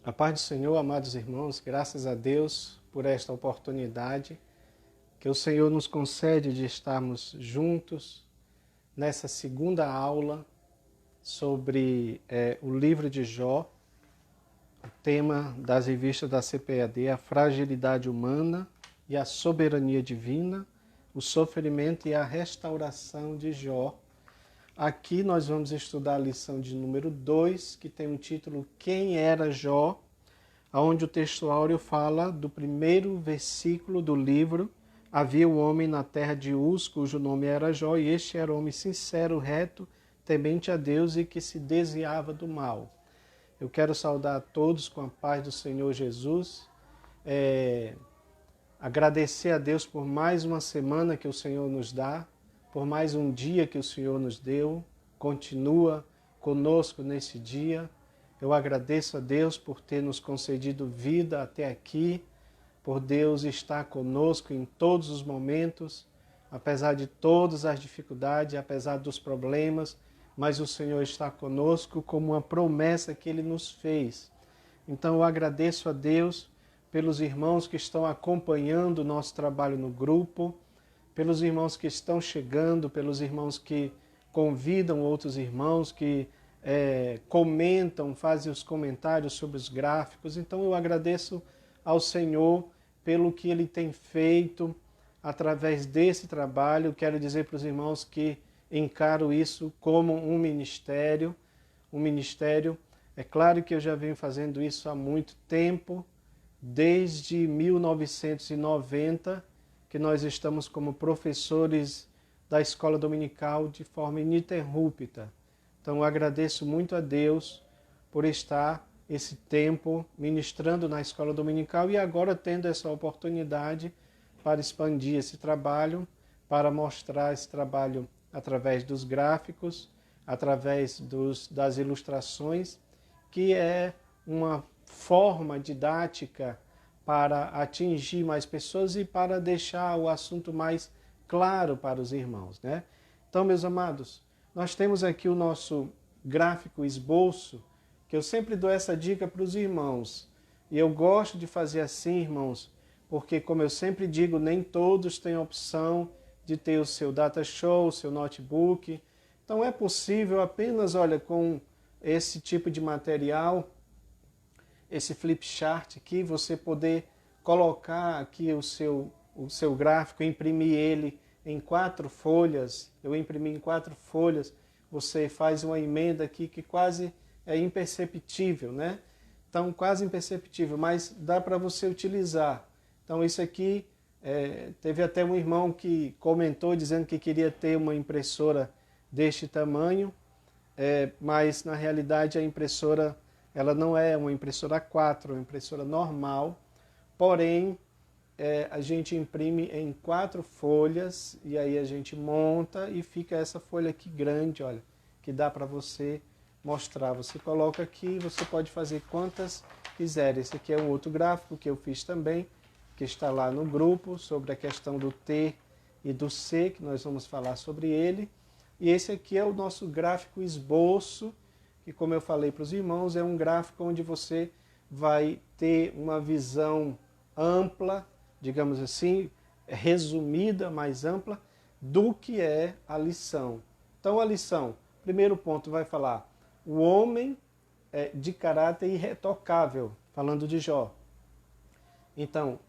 A paz do Senhor, amados irmãos, graças a Deus por esta oportunidade que o Senhor nos concede de estarmos juntos nessa segunda aula sobre o livro de Jó, o tema das revistas da CPAD, a fragilidade humana e a soberania divina, o sofrimento e a restauração de Jó. Aqui nós vamos estudar a lição de número 2, que tem o título Quem era Jó?, onde o texto áureo fala do primeiro versículo do livro. Havia um homem na terra de Uz, cujo nome era Jó, e este era um homem sincero, reto, temente a Deus e que se desviava do mal. Eu quero saudar a todos com a paz do Senhor Jesus, agradecer a Deus por mais uma semana que o Senhor nos dá, por mais um dia que o Senhor nos deu, continua conosco nesse dia. Eu agradeço a Deus por ter nos concedido vida até aqui, por Deus estar conosco em todos os momentos, apesar de todas as dificuldades, apesar dos problemas, mas o Senhor está conosco como uma promessa que Ele nos fez. Então eu agradeço a Deus pelos irmãos que estão acompanhando o nosso trabalho no grupo, pelos irmãos que estão chegando, pelos irmãos que convidam outros irmãos, que comentam, fazem os comentários sobre os gráficos. Então eu agradeço ao Senhor pelo que Ele tem feito através desse trabalho. Quero dizer para os irmãos que encaro isso como um ministério. É claro que eu já venho fazendo isso há muito tempo, desde 1990, que nós estamos como professores da escola dominical de forma ininterrupta. Então eu agradeço muito a Deus por estar esse tempo ministrando na escola dominical e agora tendo essa oportunidade para expandir esse trabalho, para mostrar esse trabalho através dos gráficos, através das ilustrações, que é uma forma didática para atingir mais pessoas e para deixar o assunto mais claro para os irmãos, né? Então, meus amados, nós temos aqui o nosso gráfico esboço, que eu sempre dou essa dica para os irmãos. E eu gosto de fazer assim, irmãos, porque, como eu sempre digo, nem todos têm a opção de ter o seu data show, o seu notebook. Então é possível apenas, olha, com esse tipo de material, esse flip chart aqui, você poder colocar aqui o seu gráfico, imprimir ele em 4 folhas. Eu imprimi em 4 folhas. Você faz uma emenda aqui que quase é imperceptível, né? Então, quase imperceptível, mas dá para você utilizar. Então, isso aqui, teve até um irmão que comentou dizendo que queria ter uma impressora deste tamanho, mas na realidade a impressora, ela não é uma impressora 4, é uma impressora normal, porém, a gente imprime em 4 folhas e aí a gente monta e fica essa folha aqui grande, olha, que dá para você mostrar. Você coloca aqui, você pode fazer quantas quiser. Esse aqui é um outro gráfico que eu fiz também, que está lá no grupo, sobre a questão do T e do C, que nós vamos falar sobre ele. E esse aqui é o nosso gráfico esboço, que, como eu falei para os irmãos, é um gráfico onde você vai ter uma visão ampla, digamos assim, resumida, mais ampla, do que é a lição. Então a lição, primeiro ponto, vai falar o homem de caráter irretocável, falando de Jó. Então,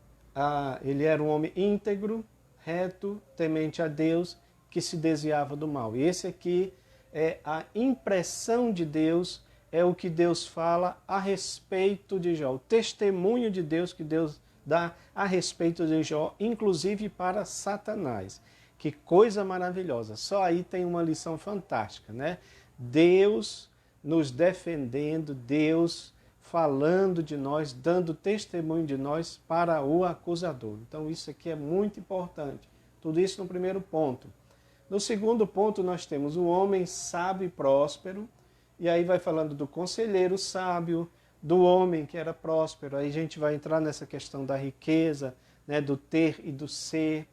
ele era um homem íntegro, reto, temente a Deus, que se desviava do mal. E esse aqui é a impressão de Deus, é o que Deus fala a respeito de Jó, o testemunho de Deus que Deus dá a respeito de Jó, inclusive para Satanás. Que coisa maravilhosa. Só aí tem uma lição fantástica, né? Deus nos defendendo, Deus falando de nós, dando testemunho de nós para o acusador. Então isso aqui é muito importante. Tudo isso no primeiro ponto. No segundo ponto nós temos o homem sábio e próspero, e aí vai falando do conselheiro sábio, do homem que era próspero. Aí a gente vai entrar nessa questão da riqueza, né, do ter e do ser.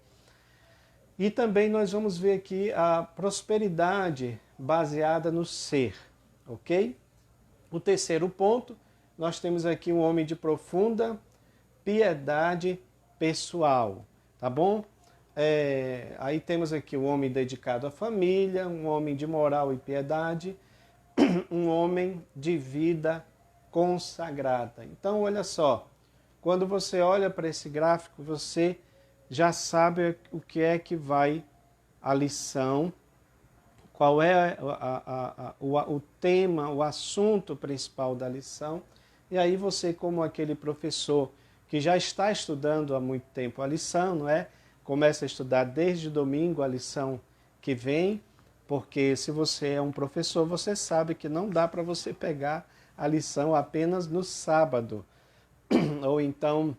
E também nós vamos ver aqui a prosperidade baseada no ser, ok? O terceiro ponto, nós temos aqui um homem de profunda piedade pessoal, tá bom? Aí temos aqui um homem dedicado à família, um homem de moral e piedade, um homem de vida consagrada. Então, olha só, quando você olha para esse gráfico, você já sabe o que é que vai a lição, qual é o tema, o assunto principal da lição. E aí você, como aquele professor que já está estudando há muito tempo a lição, não é? Começa a estudar desde domingo a lição que vem, porque se você é um professor, você sabe que não dá para você pegar a lição apenas no sábado, ou então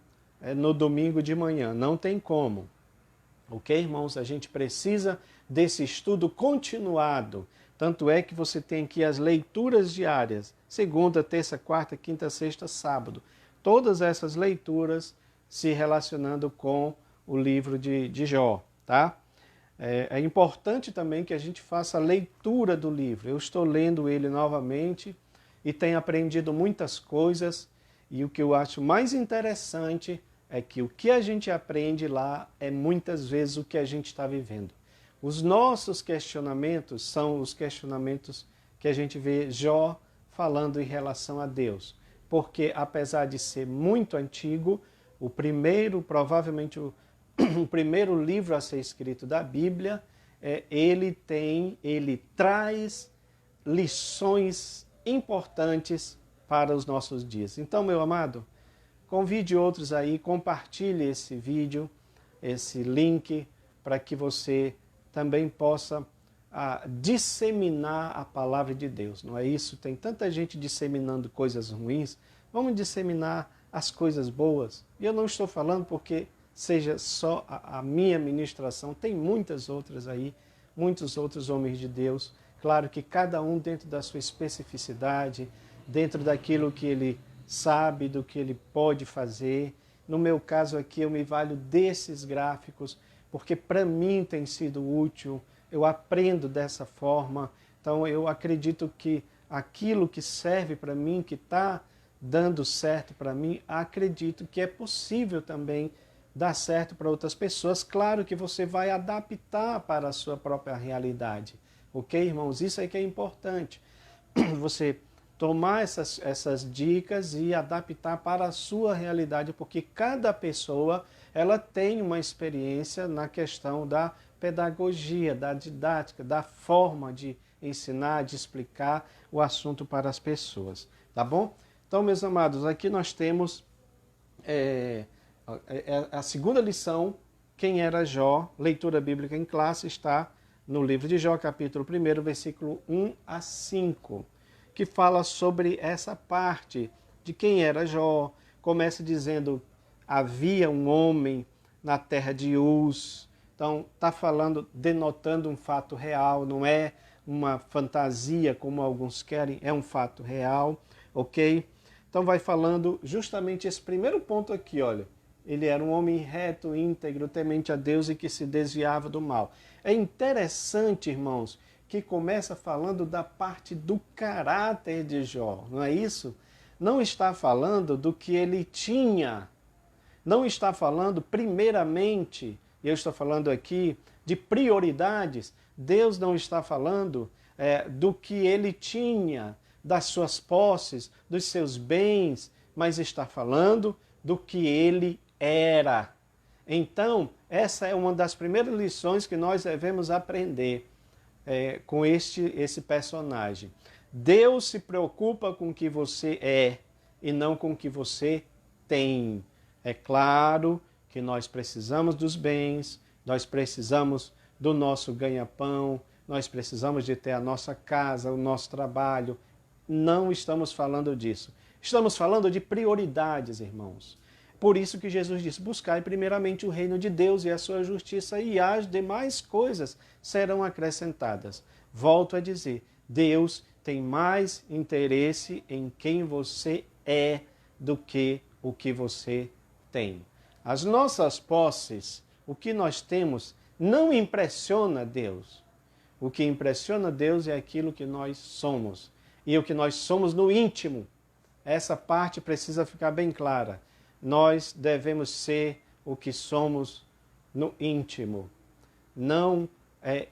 no domingo de manhã. Não tem como. Ok, irmãos? A gente precisa desse estudo continuado. Tanto é que você tem aqui as leituras diárias, segunda, terça, quarta, quinta, sexta, sábado. Todas essas leituras se relacionando com o livro de Jó, tá? É importante também que a gente faça a leitura do livro. Eu estou lendo ele novamente e tenho aprendido muitas coisas, e o que eu acho mais interessante é que o que a gente aprende lá é muitas vezes o que a gente está vivendo. Os nossos questionamentos são os questionamentos que a gente vê Jó falando em relação a Deus. Porque apesar de ser muito antigo, o primeiro, provavelmente o primeiro livro a ser escrito da Bíblia, ele traz lições importantes para os nossos dias. Então, meu amado, convide outros aí, compartilhe esse vídeo, esse link, para que você também possa disseminar a palavra de Deus. Não é isso? Tem tanta gente disseminando coisas ruins. Vamos disseminar as coisas boas. E eu não estou falando porque seja só a minha ministração, tem muitas outras aí, muitos outros homens de Deus. Claro que cada um dentro da sua especificidade, dentro daquilo que ele sabe, do que ele pode fazer. No meu caso aqui, eu me valho desses gráficos, porque para mim tem sido útil, eu aprendo dessa forma. Então eu acredito que aquilo que serve para mim, que está dando certo para mim, acredito que é possível também dar certo para outras pessoas. Claro que você vai adaptar para a sua própria realidade. Ok, irmãos? Isso é que é importante. Você tomar essas dicas e adaptar para a sua realidade, porque cada pessoa ela tem uma experiência na questão da pedagogia, da didática, da forma de ensinar, de explicar o assunto para as pessoas. Tá bom? Então, meus amados, aqui nós temos a segunda lição, quem era Jó, leitura bíblica em classe, está no livro de Jó, capítulo 1, versículo 1 a 5, que fala sobre essa parte de quem era Jó. Começa dizendo, havia um homem na terra de Uz. Então, está falando, denotando um fato real, não é uma fantasia como alguns querem, é um fato real, ok? Então vai falando justamente esse primeiro ponto aqui, olha. Ele era um homem reto, íntegro, temente a Deus e que se desviava do mal. É interessante, irmãos, que começa falando da parte do caráter de Jó, não é isso? Não está falando do que ele tinha, não está falando primeiramente, eu estou falando aqui de prioridades, Deus não está falando do que ele tinha, das suas posses, dos seus bens, mas está falando do que ele era. Então, essa é uma das primeiras lições que nós devemos aprender com esse personagem. Deus se preocupa com o que você é e não com o que você tem. É claro que nós precisamos dos bens, nós precisamos do nosso ganha-pão, nós precisamos de ter a nossa casa, o nosso trabalho. Não estamos falando disso. Estamos falando de prioridades, irmãos. Por isso que Jesus disse, buscai primeiramente o reino de Deus e a sua justiça, e as demais coisas serão acrescentadas. Volto a dizer, Deus tem mais interesse em quem você é do que o que você tem. As nossas posses, o que nós temos, não impressiona Deus. O que impressiona Deus é aquilo que nós somos. E o que nós somos no íntimo. essa parte precisa ficar bem clara. Nós devemos ser o que somos no íntimo, não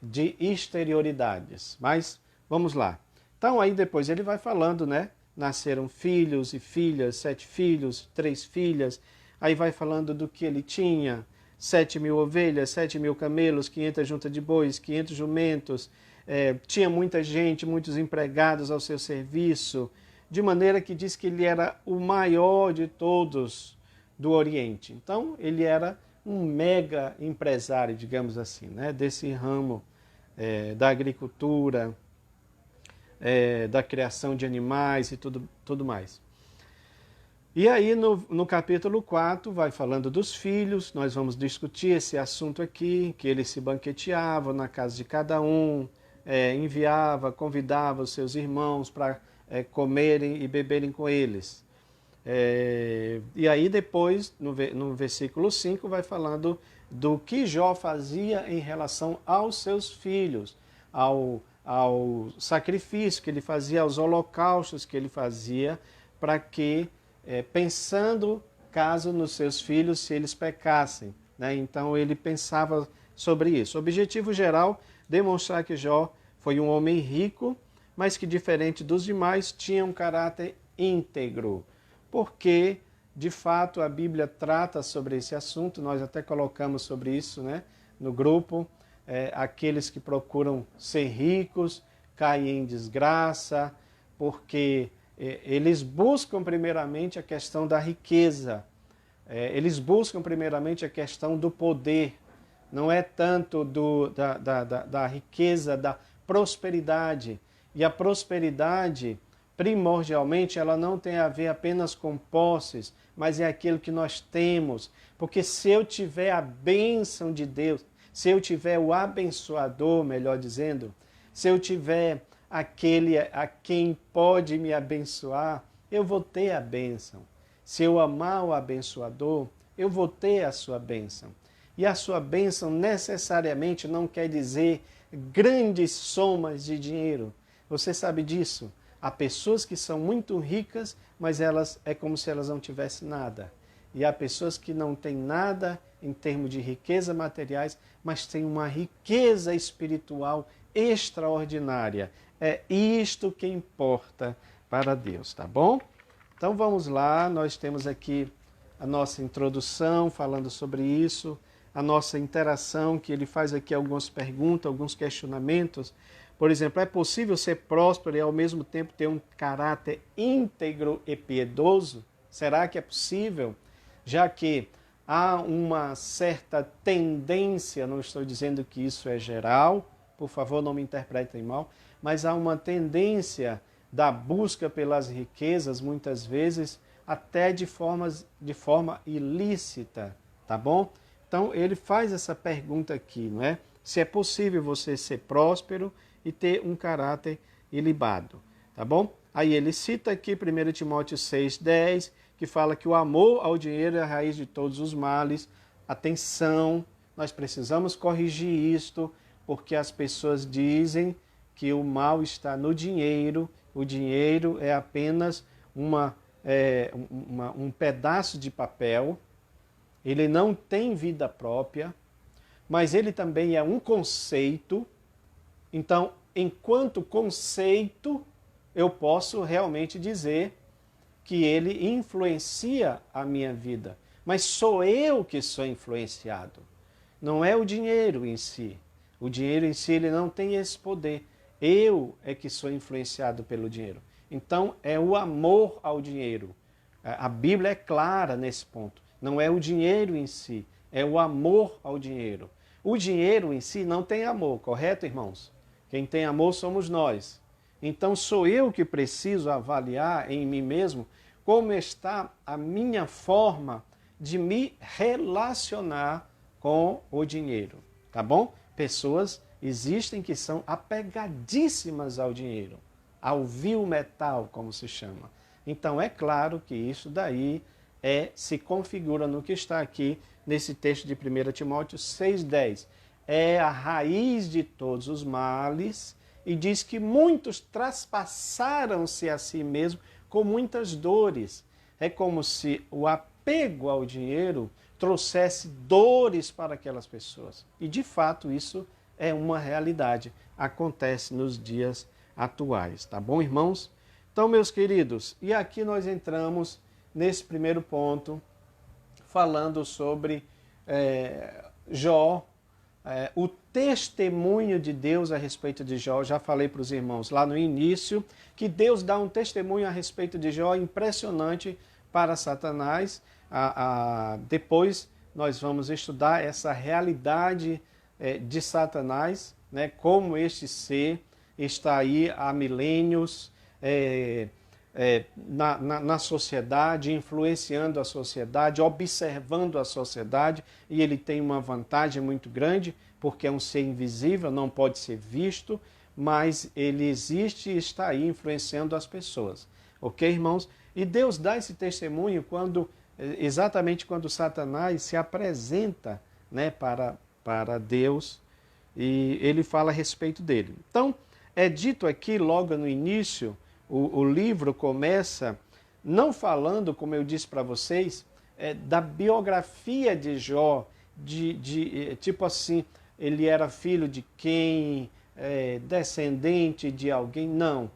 de exterioridades. Mas vamos lá. Então aí depois ele vai falando, né? Nasceram filhos e filhas, 7 filhos, 3 filhas. Aí vai falando do que ele tinha: 7.000 ovelhas, 7.000 camelos, 500 juntas de bois, 500 jumentos. Tinha muita gente, muitos empregados ao seu serviço, de maneira que diz que ele era o maior de todos do Oriente. Então ele era um mega empresário, digamos assim, né? Desse ramo da agricultura, da criação de animais e tudo mais. E aí no capítulo 4 vai falando dos filhos. Nós vamos discutir esse assunto aqui, que eles se banqueteavam na casa de cada um, convidava os seus irmãos para comerem e beberem com eles. E aí depois, no versículo 5, vai falando do que Jó fazia em relação aos seus filhos, ao sacrifício que ele fazia, aos holocaustos que ele fazia, para que, pensando caso nos seus filhos, se eles pecassem, né? Então ele pensava sobre isso. O objetivo geral, demonstrar que Jó foi um homem rico, mas que, diferente dos demais, tinha um caráter íntegro. Porque, de fato, a Bíblia trata sobre esse assunto. Nós até colocamos sobre isso, né, no grupo. Aqueles que procuram ser ricos caem em desgraça, porque eles buscam primeiramente a questão da riqueza. Eles buscam primeiramente a questão do poder. Não é tanto da riqueza, da prosperidade. E a prosperidade, primordialmente, ela não tem a ver apenas com posses, mas é aquilo que nós temos. Porque se eu tiver a bênção de Deus, se eu tiver o abençoador, melhor dizendo, se eu tiver aquele a quem pode me abençoar, eu vou ter a bênção. Se eu amar o abençoador, eu vou ter a sua bênção. E a sua bênção necessariamente não quer dizer grandes somas de dinheiro. Você sabe disso? Há pessoas que são muito ricas, mas é como se elas não tivessem nada. E há pessoas que não têm nada em termos de riqueza materiais, mas têm uma riqueza espiritual extraordinária. É isto que importa para Deus, tá bom? Então vamos lá, nós temos aqui a nossa introdução falando sobre isso, a nossa interação, que ele faz aqui algumas perguntas, alguns questionamentos. Por exemplo, é possível ser próspero e ao mesmo tempo ter um caráter íntegro e piedoso? Será que é possível? Já que há uma certa tendência, não estou dizendo que isso é geral, por favor não me interpretem mal, mas há uma tendência da busca pelas riquezas, muitas vezes, até de forma ilícita, tá bom? Então ele faz essa pergunta aqui, não é? Se é possível você ser próspero e ter um caráter ilibado, tá bom? Aí ele cita aqui 1 Timóteo 6,10, que fala que o amor ao dinheiro é a raiz de todos os males. Atenção, nós precisamos corrigir isto, porque as pessoas dizem que o mal está no dinheiro. O dinheiro é apenas um pedaço de papel, ele não tem vida própria, mas ele também é um conceito. Então, enquanto conceito, eu posso realmente dizer que ele influencia a minha vida. Mas sou eu que sou influenciado. Não é o dinheiro em si. O dinheiro em si ele não tem esse poder. Eu é que sou influenciado pelo dinheiro. Então é o amor ao dinheiro. A Bíblia é clara nesse ponto. Não é o dinheiro em si, é o amor ao dinheiro. O dinheiro em si não tem amor, correto, irmãos? Quem tem amor somos nós. Então sou eu que preciso avaliar em mim mesmo como está a minha forma de me relacionar com o dinheiro, tá bom? Pessoas existem que são apegadíssimas ao dinheiro, ao vil metal, como se chama. Então é claro que isso daí se configura no que está aqui nesse texto de 1 Timóteo 6,10. É a raiz de todos os males, e diz que muitos traspassaram-se a si mesmos com muitas dores. É como se o apego ao dinheiro trouxesse dores para aquelas pessoas. E de fato isso é uma realidade, acontece nos dias atuais, tá bom, irmãos? Então, meus queridos, e aqui nós entramos nesse primeiro ponto, falando sobre Jó, o testemunho de Deus a respeito de Jó. Já falei para os irmãos lá no início que Deus dá um testemunho a respeito de Jó impressionante para Satanás. Depois nós vamos estudar essa realidade de Satanás, né, como este ser está aí há milênios na sociedade, influenciando a sociedade, observando a sociedade, e ele tem uma vantagem muito grande, porque é um ser invisível, não pode ser visto, mas ele existe e está aí influenciando as pessoas. Ok, irmãos? E Deus dá esse testemunho exatamente quando Satanás se apresenta, né, para Deus, e ele fala a respeito dele. Então, é dito aqui logo no início, o livro começa não falando, como eu disse para vocês, da biografia de Jó, tipo assim, ele era filho de quem, descendente de alguém, não.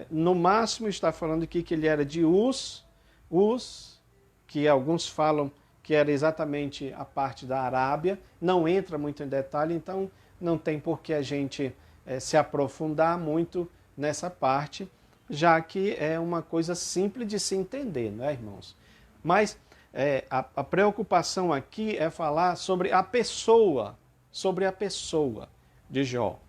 No máximo está falando aqui que ele era de Uz, que alguns falam que era exatamente a parte da Arábia, não entra muito em detalhe, então não tem por que a gente se aprofundar muito nessa parte, já que é uma coisa simples de se entender, não é, irmãos? Mas a preocupação aqui é falar sobre a pessoa de Jó.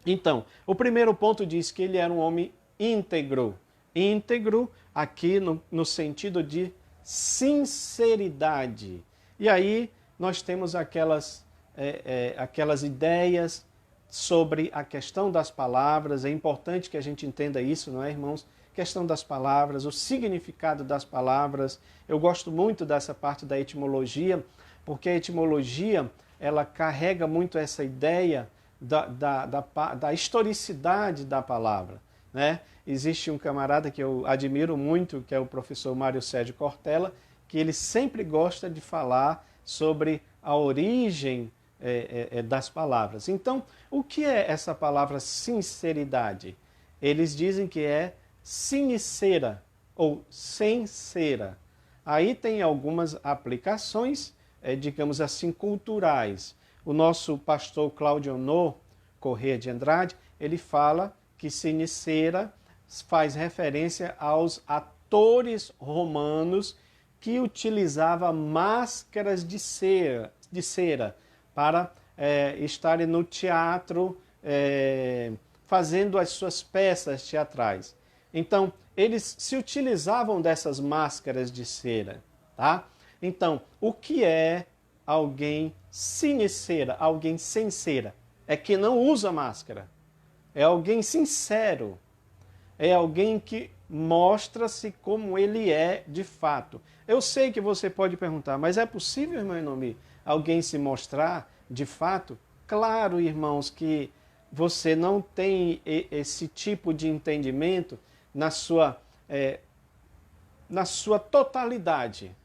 Então, o primeiro ponto diz que ele era um homem íntegro. Íntegro aqui no sentido de sinceridade. E aí nós temos aquelas ideias sobre a questão das palavras. É importante que a gente entenda isso, não é, irmãos? Questão das palavras, o significado das palavras. Eu gosto muito dessa parte da etimologia, porque a etimologia ela carrega muito essa ideia da historicidade da palavra, né? Existe um camarada que eu admiro muito, que é o professor Mário Sérgio Cortella, que ele sempre gosta de falar sobre a origem das palavras. Então, o que é essa palavra sinceridade? Eles dizem que é sincera ou sincera. Aí tem algumas aplicações, digamos assim, culturais. O nosso pastor Cláudio Honor Corrêa de Andrade, ele fala que sincera faz referência aos atores romanos que utilizavam máscaras de cera para estarem no teatro fazendo as suas peças teatrais. Então, eles se utilizavam dessas máscaras de cera, tá? Então, o que é alguém sincera, alguém sincera? É que não usa máscara. É alguém sincero. É alguém que mostra-se como ele é de fato. Eu sei que você pode perguntar, mas é possível, irmão Enomi, alguém se mostrar de fato? Claro, irmãos, que você não tem esse tipo de entendimento na sua totalidade.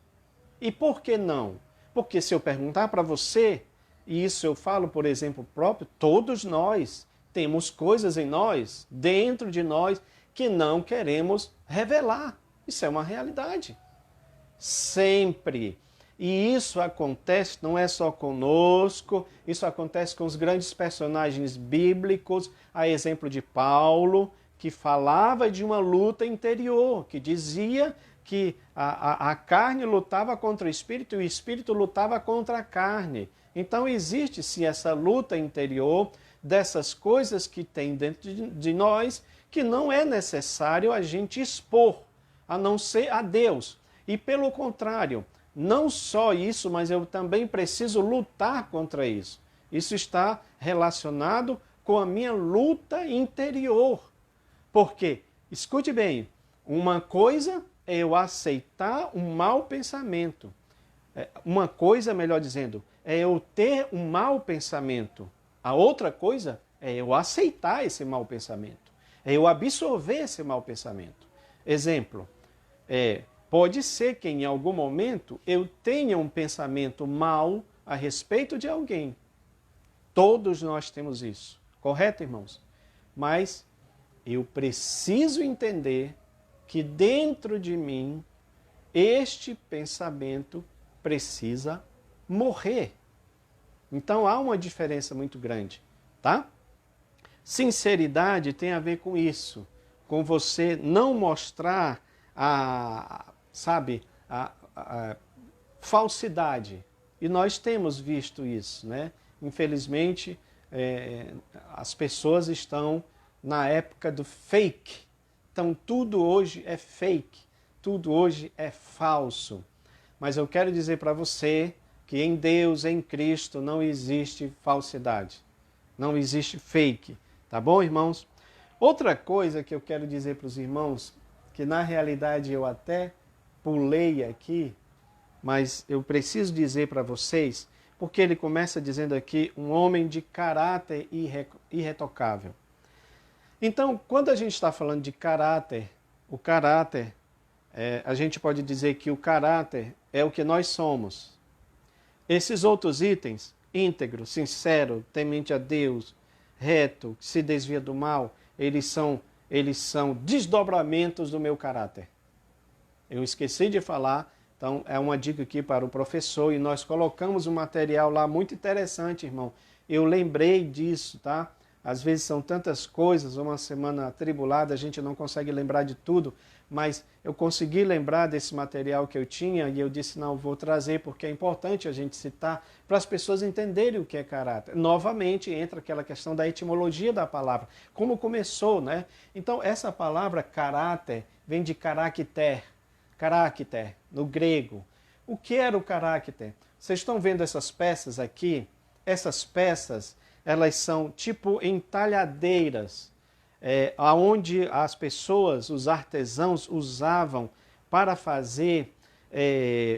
E por que não? Porque se eu perguntar para você, e isso eu falo por exemplo próprio, todos nós temos coisas em nós, dentro de nós, que não queremos revelar. Isso é uma realidade. Sempre. E isso acontece, não é só conosco, isso acontece com os grandes personagens bíblicos, a exemplo de Paulo, que falava de uma luta interior, que dizia que a carne lutava contra o espírito e o espírito lutava contra a carne. Então existe sim essa luta interior dessas coisas que tem dentro de nós, que não é necessário a gente expor, a não ser a Deus. E pelo contrário, não só isso, mas eu também preciso lutar contra isso. Isso está relacionado com a minha luta interior. Porque, escute bem, uma coisa é eu aceitar um mau pensamento. Uma coisa, melhor dizendo, é eu ter um mau pensamento. A outra coisa é eu aceitar esse mau pensamento. É eu absorver esse mau pensamento. Exemplo, pode ser que em algum momento eu tenha um pensamento mau a respeito de alguém. Todos nós temos isso, correto, irmãos? Mas eu preciso entender que dentro de mim este pensamento precisa morrer. Então há uma diferença muito grande, tá? Sinceridade tem a ver com isso, com você não mostrar a falsidade. E nós temos visto isso, né? Infelizmente, as pessoas estão na época do fake. Então tudo hoje é fake, tudo hoje é falso. Mas eu quero dizer para você que em Deus, em Cristo, não existe falsidade, não existe fake. Tá bom, irmãos? Outra coisa que eu quero dizer para os irmãos, que na realidade eu até pulei aqui, mas eu preciso dizer para vocês, porque ele começa dizendo aqui, um homem de caráter irretocável. Então, quando a gente está falando de caráter, o caráter, a gente pode dizer que o caráter é o que nós somos. Esses outros itens, íntegro, sincero, temente a Deus, reto, que se desvia do mal, eles são desdobramentos do meu caráter. Eu esqueci de falar, então é uma dica aqui para o professor, e nós colocamos um material lá muito interessante, irmão. Eu lembrei disso, tá? Às vezes são tantas coisas, uma semana atribulada, a gente não consegue lembrar de tudo, mas eu consegui lembrar desse material que eu tinha e eu disse, não, vou trazer porque é importante a gente citar para as pessoas entenderem o que é caráter. Novamente entra aquela questão da etimologia da palavra, como começou, né? Então essa palavra caráter vem de caracter, no grego. O que era o caráter? Vocês estão vendo essas peças aqui? Essas peças, elas são tipo entalhadeiras, onde as pessoas, os artesãos, usavam para fazer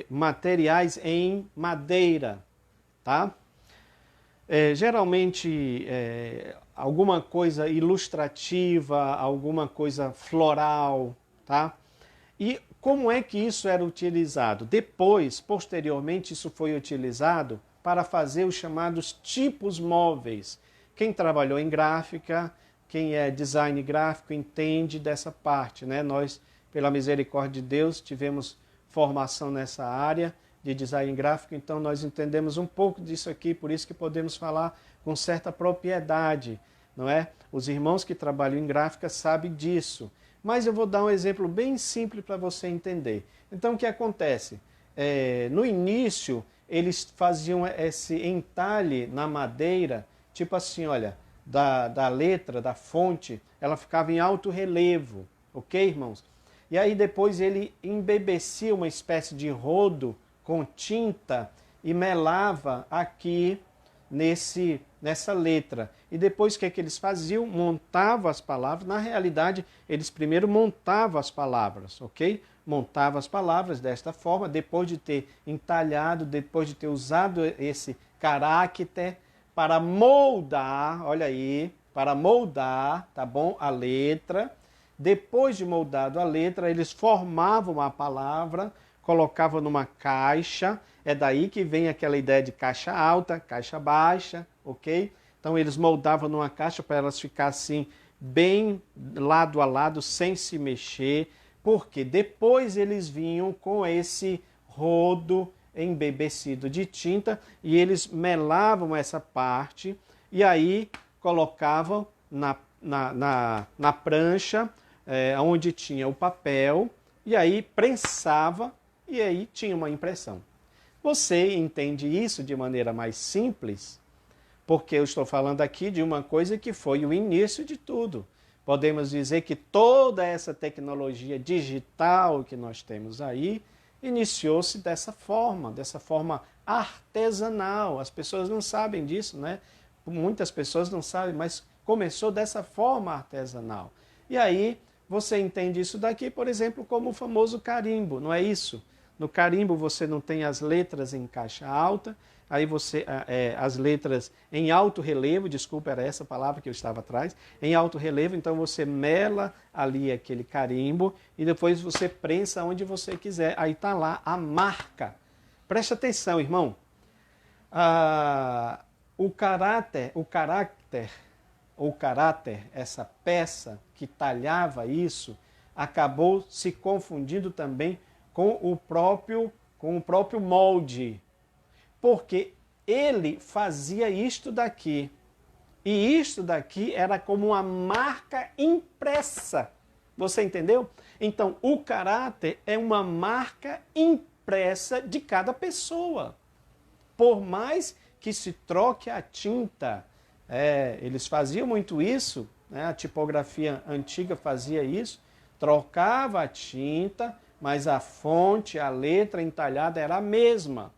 materiais em madeira, tá? Geralmente alguma coisa ilustrativa, alguma coisa floral, tá? E como é que isso era utilizado? Depois, posteriormente, isso foi utilizado para fazer os chamados tipos móveis. Quem trabalhou em gráfica, quem é design gráfico, entende dessa parte, né? Nós, pela misericórdia de Deus, tivemos formação nessa área de design gráfico, então nós entendemos um pouco disso aqui, por isso que podemos falar com certa propriedade, não é? Os irmãos que trabalham em gráfica sabem disso. Mas eu vou dar um exemplo bem simples para você entender. Então, o que acontece? No início, eles faziam esse entalhe na madeira, tipo assim, olha, da letra, da fonte, ela ficava em alto relevo, ok, irmãos? E aí depois ele embebecia uma espécie de rodo com tinta e melava aqui nessa letra. E depois o que é que eles faziam? Montavam as palavras. Na realidade, eles primeiro montavam as palavras, ok? Montavam as palavras desta forma, depois de ter entalhado, depois de ter usado esse caráter para moldar, olha aí, para moldar, tá bom? A letra. Depois de moldado a letra, eles formavam a palavra, colocavam numa caixa. É daí que vem aquela ideia de caixa alta, caixa baixa, ok? Então eles moldavam numa caixa para elas ficassem assim, bem lado a lado, sem se mexer, porque depois eles vinham com esse rodo embebecido de tinta e eles melavam essa parte e aí colocavam na prancha, onde tinha o papel, e aí prensava e aí tinha uma impressão. Você entende isso de maneira mais simples, porque eu estou falando aqui de uma coisa que foi o início de tudo. Podemos dizer que toda essa tecnologia digital que nós temos aí iniciou-se dessa forma artesanal. As pessoas não sabem disso, né? Muitas pessoas não sabem, mas começou dessa forma artesanal. E aí você entende isso daqui, por exemplo, como o famoso carimbo, não é isso? No carimbo você não tem as letras em caixa alta, aí você, as letras em alto relevo, desculpa, era essa palavra que eu estava atrás, em alto relevo, então você mela ali aquele carimbo e depois você prensa onde você quiser. Aí está lá a marca. Preste atenção, irmão. O caráter, essa peça que talhava isso, acabou se confundindo também com o próprio molde. Porque ele fazia isto daqui. E isto daqui era como uma marca impressa. Você entendeu? Então, o caráter é uma marca impressa de cada pessoa. Por mais que se troque a tinta, eles faziam muito isso, né? A tipografia antiga fazia isso, trocava a tinta, mas a fonte, a letra entalhada era a mesma.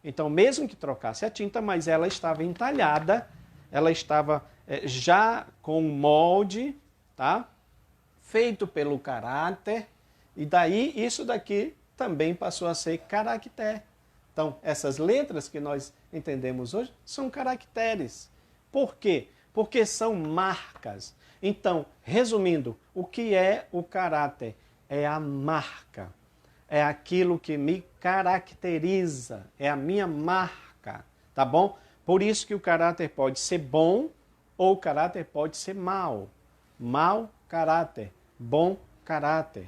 Então, mesmo que trocasse a tinta, mas ela estava entalhada, ela estava já com um molde, tá? Feito pelo caráter, e daí isso daqui também passou a ser caractere. Então, essas letras que nós entendemos hoje são caracteres. Por quê? Porque são marcas. Então, resumindo, o que é o caráter? É a marca. É aquilo que me caracteriza, é a minha marca, tá bom? Por isso que o caráter pode ser bom ou o caráter pode ser mau. Mau caráter, bom caráter.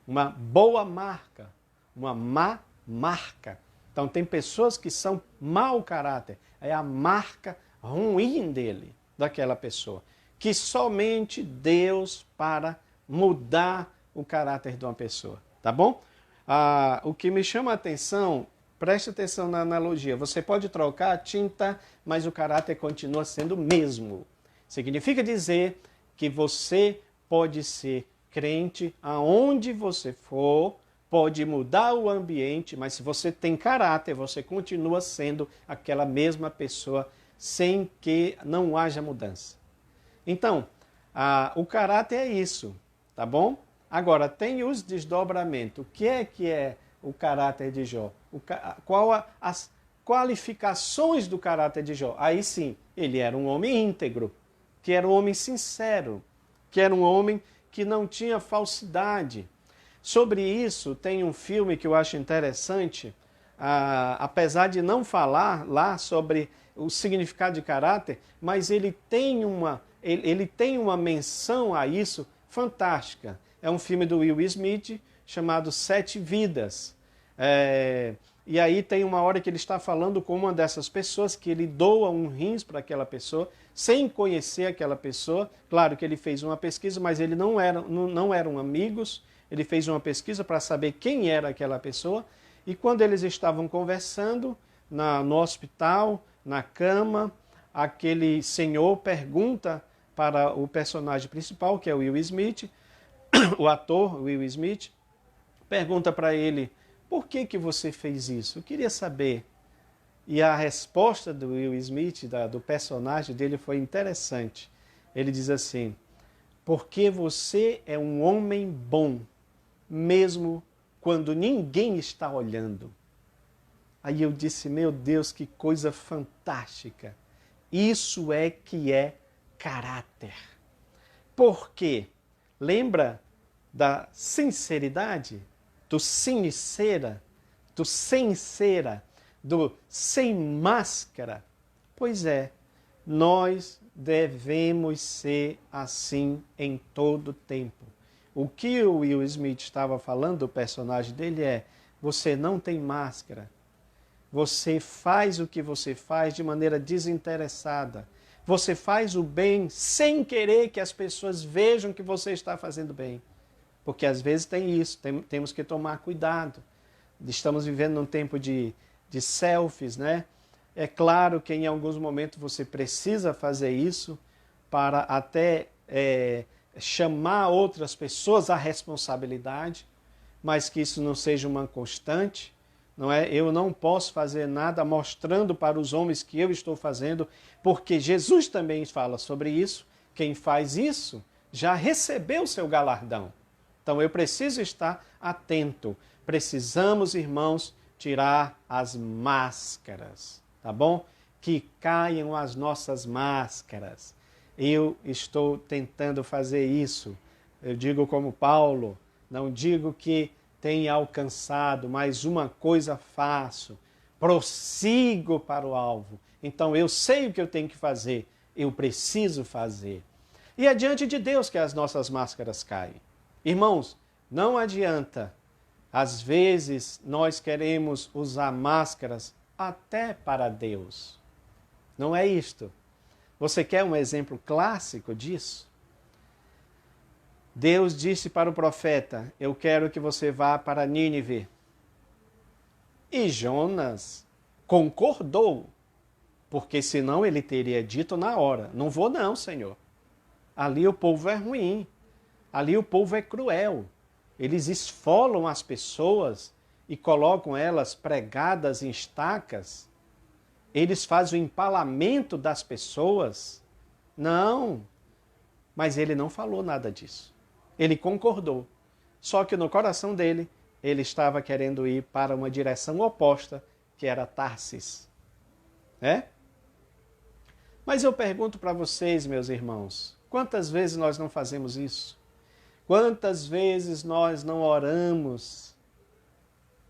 Uma boa marca, uma má marca. Então tem pessoas que são mau caráter, é a marca ruim dele, daquela pessoa. Que somente Deus para mudar o caráter de uma pessoa, tá bom? O que me chama a atenção, preste atenção na analogia, você pode trocar a tinta, mas o caráter continua sendo o mesmo. Significa dizer que você pode ser crente aonde você for, pode mudar o ambiente, mas se você tem caráter, você continua sendo aquela mesma pessoa sem que não haja mudança. Então, o caráter é isso, tá bom? Agora, tem os desdobramentos. O que é o caráter de Jó? Qual as qualificações do caráter de Jó? Aí sim, ele era um homem íntegro, que era um homem sincero, que era um homem que não tinha falsidade. Sobre isso, tem um filme que eu acho interessante, apesar de não falar lá sobre o significado de caráter, mas ele tem uma menção a isso fantástica. É um filme do Will Smith chamado 7 Vidas. E aí tem uma hora que ele está falando com uma dessas pessoas, que ele doa um rins para aquela pessoa, sem conhecer aquela pessoa. Claro que ele fez uma pesquisa, mas ele não eram amigos. Ele fez uma pesquisa para saber quem era aquela pessoa. E quando eles estavam conversando no hospital, na cama, aquele senhor pergunta para o personagem principal, que é o Will Smith, o ator Will Smith, pergunta para ele, por que você fez isso? Eu queria saber. E a resposta do Will Smith, do personagem dele, foi interessante. Ele diz assim, porque você é um homem bom, mesmo quando ninguém está olhando. Aí eu disse, meu Deus, que coisa fantástica. Isso é que é caráter. Por quê? Lembra da sinceridade, do sincera, do sem cera, do sem máscara? Pois é, nós devemos ser assim em todo tempo. O que o Will Smith estava falando, o personagem dele você não tem máscara. Você faz o que você faz de maneira desinteressada. Você faz o bem sem querer que as pessoas vejam que você está fazendo bem. Porque às vezes tem isso, temos que tomar cuidado. Estamos vivendo num tempo de selfies, né? É claro que em alguns momentos você precisa fazer isso para até chamar outras pessoas à responsabilidade, mas que isso não seja uma constante. Não é? Eu não posso fazer nada mostrando para os homens que eu estou fazendo, porque Jesus também fala sobre isso. Quem faz isso já recebeu seu galardão. Então eu preciso estar atento. Precisamos, irmãos, tirar as máscaras. tá bom? Que caiam as nossas máscaras. Eu estou tentando fazer isso. Eu digo como Paulo, não digo que tenha alcançado, mas uma coisa faço, prossigo para o alvo. Então eu sei o que eu tenho que fazer, eu preciso fazer. E é diante de Deus que as nossas máscaras caem. Irmãos, não adianta. Às vezes nós queremos usar máscaras até para Deus. Não é isto. Você quer um exemplo clássico disso? Deus disse para o profeta, eu quero que você vá para Nínive. E Jonas concordou, porque senão ele teria dito na hora, não vou não, Senhor. Ali o povo é ruim, ali o povo é cruel. Eles esfolam as pessoas e colocam elas pregadas em estacas. Eles fazem o empalamento das pessoas. Não, mas ele não falou nada disso. Ele concordou. Só que no coração dele, ele estava querendo ir para uma direção oposta, que era Tarsis. É? Mas eu pergunto para vocês, meus irmãos, quantas vezes nós não fazemos isso? Quantas vezes nós não oramos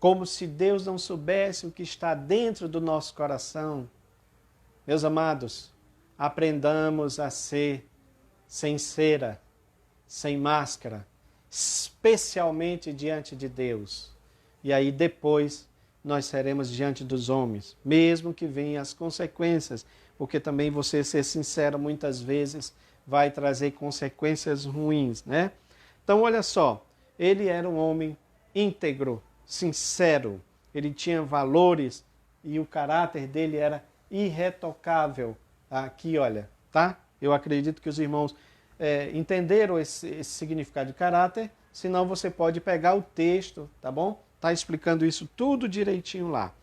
como se Deus não soubesse o que está dentro do nosso coração? Meus amados, aprendamos a ser sem cera, sem máscara, especialmente diante de Deus. E aí depois nós seremos diante dos homens, mesmo que venham as consequências, porque também você ser sincero muitas vezes vai trazer consequências ruins, né? Então olha só, ele era um homem íntegro, sincero, ele tinha valores e o caráter dele era irretocável. Aqui, olha, tá? Eu acredito que os irmãos entenderam esse significado de caráter, senão você pode pegar o texto, tá bom? Tá explicando isso tudo direitinho lá.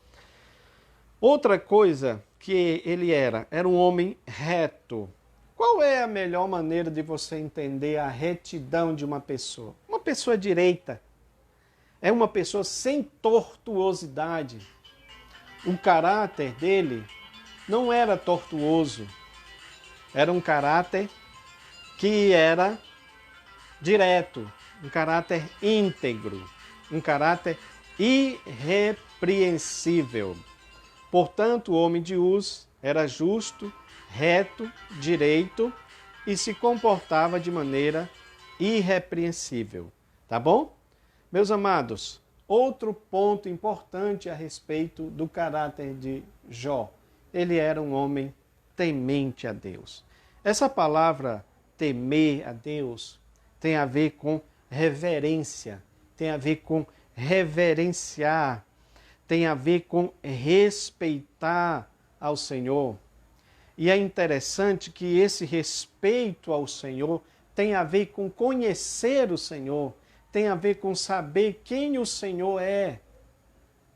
Outra coisa que ele era um homem reto. Qual é a melhor maneira de você entender a retidão de uma pessoa? Uma pessoa direita. É uma pessoa sem tortuosidade. O caráter dele não era tortuoso. Era um caráter que era direto, um caráter íntegro, um caráter irrepreensível. Portanto, o homem de Uz era justo, reto, direito e se comportava de maneira irrepreensível. Tá bom? Meus amados, outro ponto importante a respeito do caráter de Jó. Ele era um homem temente a Deus. Essa palavra temer a Deus tem a ver com reverência, tem a ver com reverenciar, tem a ver com respeitar ao Senhor. E é interessante que esse respeito ao Senhor tem a ver com conhecer o Senhor, tem a ver com saber quem o Senhor é,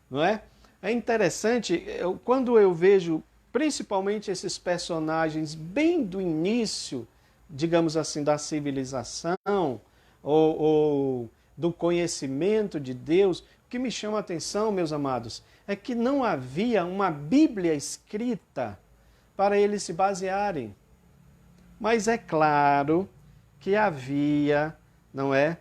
não é? É interessante, quando eu vejo principalmente esses personagens bem do início, digamos assim, da civilização ou do conhecimento de Deus, o que me chama a atenção, meus amados, é que não havia uma Bíblia escrita para eles se basearem. Mas é claro que havia, não é,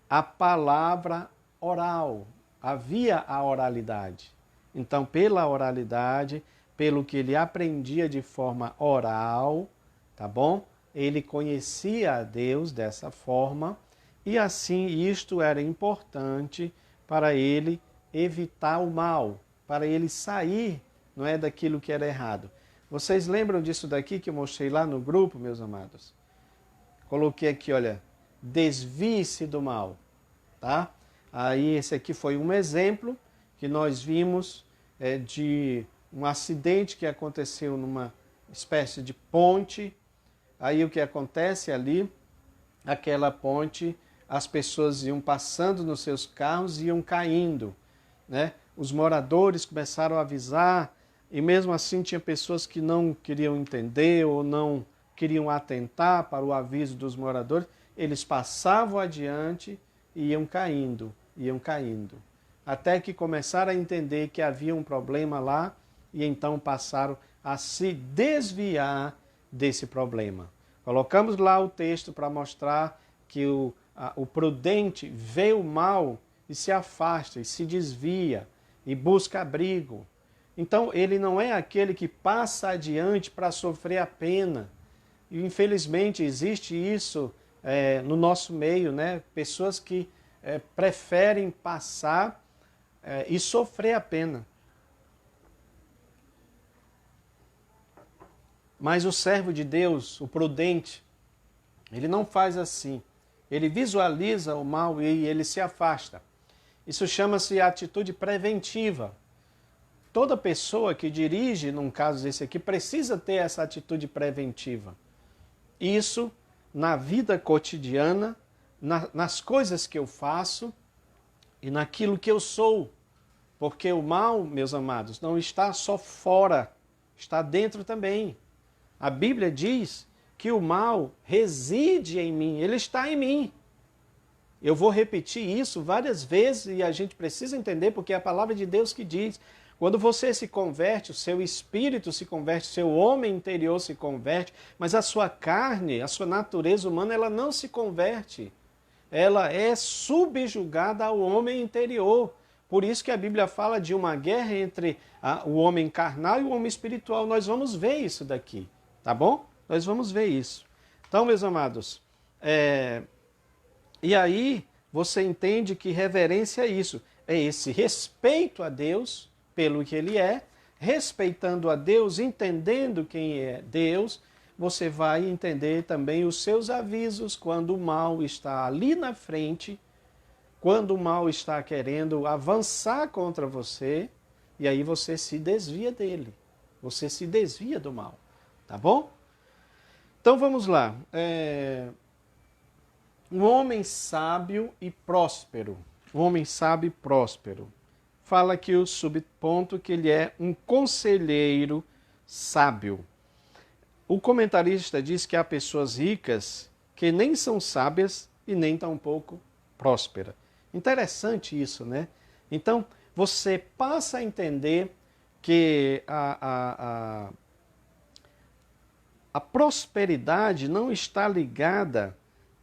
a palavra oral, havia a oralidade. Então, pela oralidade, pelo que ele aprendia de forma oral, tá bom? Ele conhecia a Deus dessa forma e assim isto era importante para ele evitar o mal, para ele sair, não é, daquilo que era errado. Vocês lembram disso daqui que eu mostrei lá no grupo, meus amados? Coloquei aqui, olha, desvie-se do mal, tá? Aí esse aqui foi um exemplo que nós vimos de um acidente que aconteceu numa espécie de ponte. Aí o que acontece ali, aquela ponte, as pessoas iam passando nos seus carros e iam caindo, né? Os moradores começaram a avisar e mesmo assim tinha pessoas que não queriam entender ou não queriam atentar para o aviso dos moradores. Eles passavam adiante e iam caindo, iam caindo. até que começaram a entender que havia um problema lá e então passaram a se desviar desse problema. Colocamos lá o texto para mostrar que o prudente vê o mal e se afasta, e se desvia, e busca abrigo. Então, ele não é aquele que passa adiante para sofrer a pena. E, infelizmente, existe isso no nosso meio, né? Pessoas que preferem passar e sofrer a pena. Mas o servo de Deus, o prudente, ele não faz assim. Ele visualiza o mal e ele se afasta. Isso chama-se atitude preventiva. Toda pessoa que dirige, num caso desse aqui, precisa ter essa atitude preventiva. Isso na vida cotidiana, nas coisas que eu faço e naquilo que eu sou. Porque o mal, meus amados, não está só fora, está dentro também. A Bíblia diz que o mal reside em mim, ele está em mim. Eu vou repetir isso várias vezes e a gente precisa entender porque é a palavra de Deus que diz. Quando você se converte, o seu espírito se converte, o seu homem interior se converte, mas a sua carne, a sua natureza humana, ela não se converte. Ela é subjugada ao homem interior. Por isso que a Bíblia fala de uma guerra entre o homem carnal e o homem espiritual. Nós vamos ver isso daqui, tá bom? Nós vamos ver isso. Então, meus amados, e aí você entende que reverência é isso. É esse respeito a Deus pelo que Ele é, respeitando a Deus, entendendo quem é Deus, você vai entender também os seus avisos quando o mal está ali na frente, quando o mal está querendo avançar contra você, e aí você se desvia dele. Você se desvia do mal, tá bom? Então vamos lá. Um homem sábio e próspero. Um homem sábio e próspero. Fala aqui o subponto que ele é um conselheiro sábio. O comentarista diz que há pessoas ricas que nem são sábias e nem tampouco prósperas. Interessante isso, né? Então, você passa a entender que a prosperidade não está ligada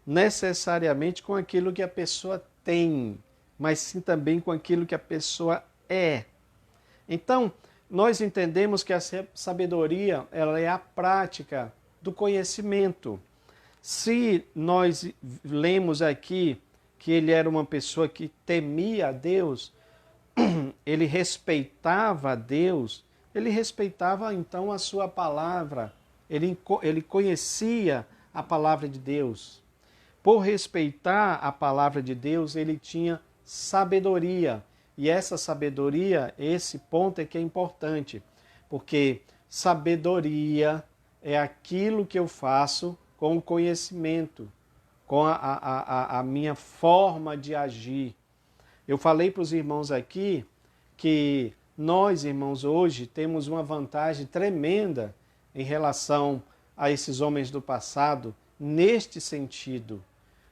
necessariamente com aquilo que a pessoa tem, mas sim também com aquilo que a pessoa é. Então, nós entendemos que a sabedoria ela é a prática do conhecimento. Se nós lemos aqui que ele era uma pessoa que temia a Deus, ele respeitava a Deus, ele respeitava então a sua palavra, ele conhecia a palavra de Deus. Por respeitar a palavra de Deus, ele tinha sabedoria. E essa sabedoria, esse ponto é que é importante, porque sabedoria é aquilo que eu faço com o conhecimento, com a minha forma de agir. Eu falei para os irmãos aqui que nós, irmãos, hoje temos uma vantagem tremenda em relação a esses homens do passado, neste sentido.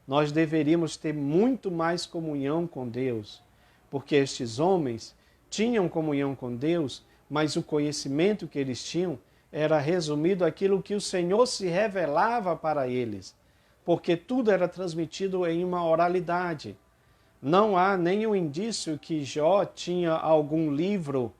Nós deveríamos ter muito mais comunhão com Deus, porque estes homens tinham comunhão com Deus, mas o conhecimento que eles tinham era resumido àquilo que o Senhor se revelava para eles, porque tudo era transmitido em uma oralidade. Não há nenhum indício que Jó tinha algum livro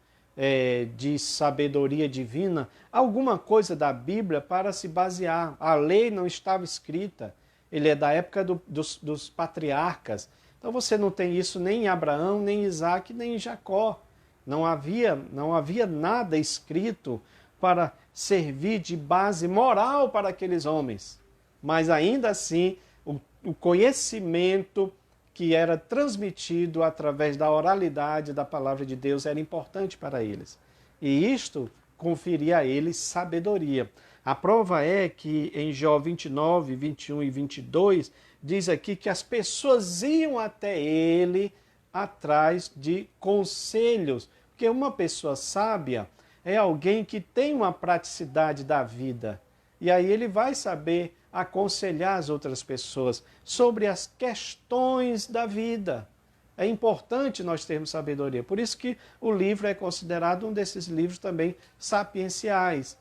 de sabedoria divina, alguma coisa da Bíblia para se basear. A lei não estava escrita, ele é da época dos patriarcas. Então você não tem isso nem em Abraão, nem em Isaac, nem em Jacó. Não havia nada escrito para servir de base moral para aqueles homens. Mas ainda assim, o conhecimento que era transmitido através da oralidade da palavra de Deus era importante para eles. E isto conferia a eles sabedoria. A prova é que em Jó 29, 21 e 22, diz aqui que as pessoas iam até ele atrás de conselhos. Porque uma pessoa sábia é alguém que tem uma praticidade da vida. E aí ele vai saber aconselhar as outras pessoas sobre as questões da vida. É importante nós termos sabedoria. Por isso que o livro é considerado um desses livros também sapienciais.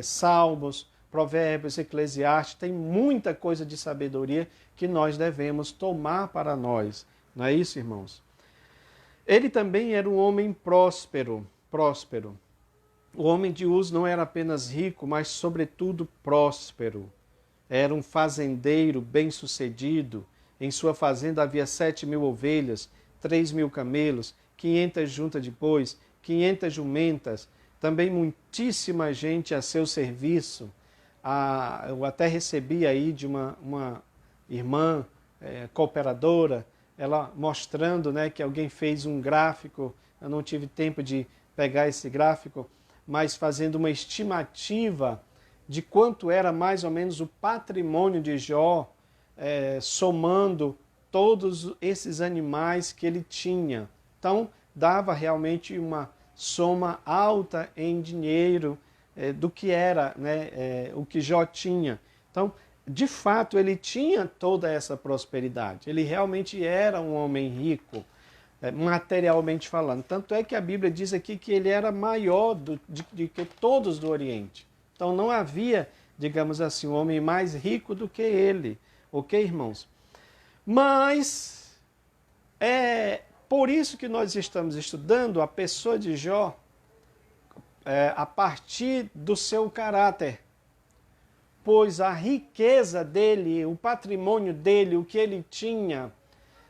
Salmos, Provérbios, Eclesiastes, tem muita coisa de sabedoria que nós devemos tomar para nós. Não é isso, irmãos? Ele também era um homem próspero. O homem de Uz não era apenas rico, mas sobretudo próspero. Era um fazendeiro bem-sucedido. Em sua fazenda havia 7.000 ovelhas, 3.000 camelos, 500 juntas de bois, 500 jumentas, também muitíssima gente a seu serviço. Eu até recebi aí de uma irmã cooperadora, ela mostrando, né, que alguém fez um gráfico, eu não tive tempo de pegar esse gráfico, mas fazendo uma estimativa de quanto era mais ou menos o patrimônio de Jó, somando todos esses animais que ele tinha. Então, dava realmente uma soma alta em dinheiro do que era, né, o que Jó tinha. Então, de fato, ele tinha toda essa prosperidade. Ele realmente era um homem rico, materialmente falando. Tanto é que a Bíblia diz aqui que ele era maior de que todos do Oriente. Então não havia, digamos assim, um homem mais rico do que ele. Ok, irmãos? Mas é por isso que nós estamos estudando a pessoa de Jó a partir do seu caráter. Pois a riqueza dele, o patrimônio dele, o que ele tinha,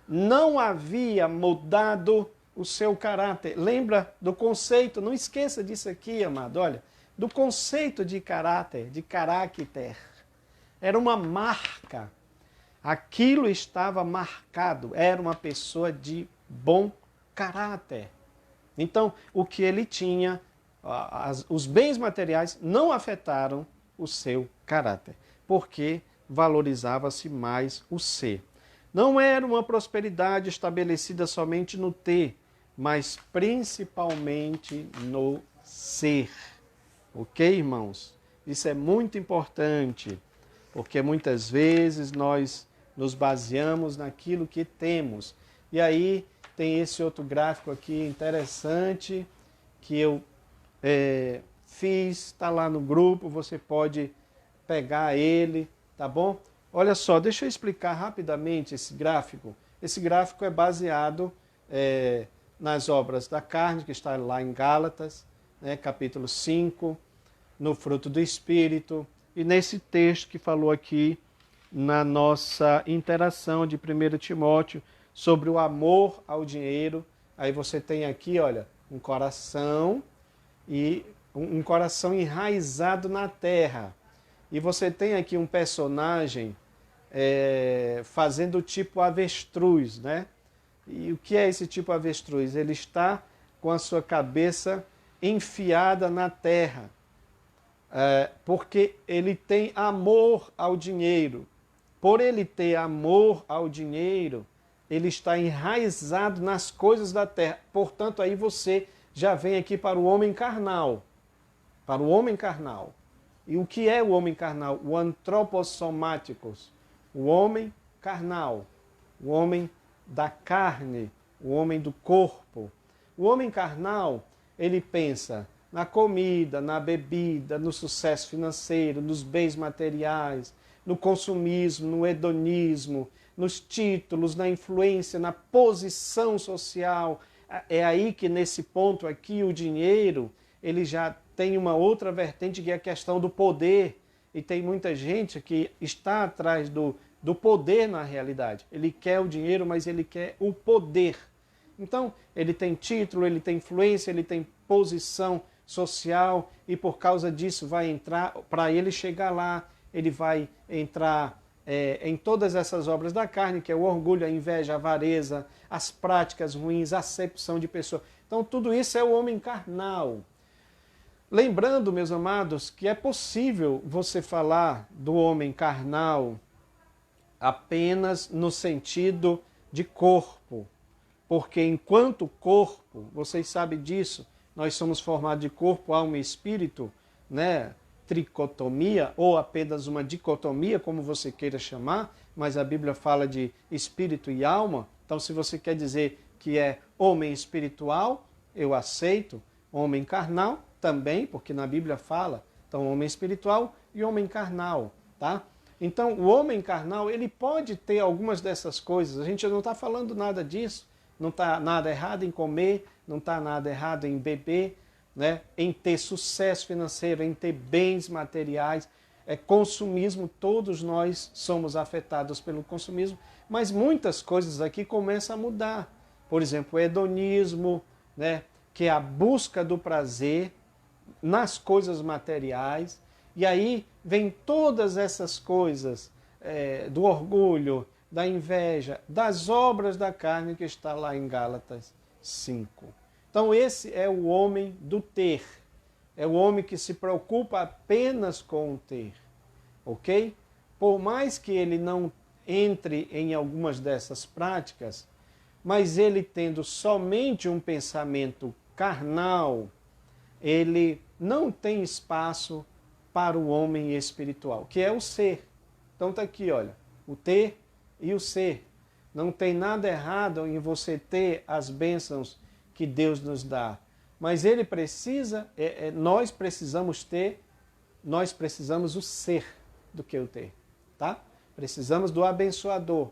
não havia mudado o seu caráter. Lembra do conceito, não esqueça disso aqui, amado, olha, do conceito de caráter, de caracter. Era uma marca. Aquilo estava marcado, era uma pessoa de bom caráter. Então, o que ele tinha, os bens materiais não afetaram o seu caráter, porque valorizava-se mais o ser. Não era uma prosperidade estabelecida somente no ter, mas principalmente no ser. Ok, irmãos? Isso é muito importante, porque muitas vezes nós nos baseamos naquilo que temos. E aí tem esse outro gráfico aqui interessante que eu fiz, está lá no grupo, você pode pegar ele, tá bom? Olha só, deixa eu explicar rapidamente esse gráfico. Esse gráfico é baseado nas obras da carne, que está lá em Gálatas, né, capítulo 5, no fruto do Espírito, e nesse texto que falou aqui na nossa interação de 1 Timóteo sobre o amor ao dinheiro. Aí você tem aqui, olha, um coração e um coração enraizado na terra. E você tem aqui um personagem fazendo o tipo avestruz, né? E o que é esse tipo avestruz? Ele está com a sua cabeça enfiada na terra, porque ele tem amor ao dinheiro. Por ele ter amor ao dinheiro, ele está enraizado nas coisas da terra. Portanto, aí você já vem aqui para o homem carnal. Para o homem carnal. E o que é o homem carnal? O antropossomáticos. O homem carnal. O homem da carne. O homem do corpo. O homem carnal, ele pensa na comida, na bebida, no sucesso financeiro, nos bens materiais, no consumismo, no hedonismo, nos títulos, na influência, na posição social. É aí que nesse ponto aqui o dinheiro, ele já tem uma outra vertente que é a questão do poder. E tem muita gente que está atrás do poder na realidade. Ele quer o dinheiro, mas ele quer o poder. Então, ele tem título, ele tem influência, ele tem posição social e por causa disso vai entrar, para ele chegar lá, ele vai entrar em todas essas obras da carne, que é o orgulho, a inveja, a avareza, as práticas ruins, a acepção de pessoa. Então, tudo isso é o homem carnal. Lembrando, meus amados, que é possível você falar do homem carnal apenas no sentido de corpo. Porque enquanto corpo, vocês sabem disso, nós somos formados de corpo, alma e espírito, né? Tricotomia, ou apenas uma dicotomia, como você queira chamar, mas a Bíblia fala de espírito e alma, Então, se você quer dizer que é homem espiritual, eu aceito. Homem carnal, também, porque na Bíblia fala. Então, homem espiritual e homem carnal, tá? Então, o homem carnal, ele pode ter algumas dessas coisas. A gente não está falando nada disso. Não está nada errado em comer, não está nada errado em beber, né? Em ter sucesso financeiro, em ter bens materiais. Consumismo, todos nós somos afetados pelo consumismo, mas muitas coisas aqui começam a mudar. Por exemplo, o hedonismo, né? Que é a busca do prazer nas coisas materiais. E aí vem todas essas coisas do orgulho, da inveja, das obras da carne que está lá em Gálatas 5. Então esse é o homem do ter. É o homem que se preocupa apenas com o ter. Ok? Por mais que ele não entre em algumas dessas práticas, mas ele tendo somente um pensamento carnal, ele não tem espaço para o homem espiritual, que é o ser. Então está aqui, olha, o ter e o ser. Não tem nada errado em você ter as bênçãos que Deus nos dá, mas ele precisa, nós precisamos o ser do que o ter, tá? Precisamos do abençoador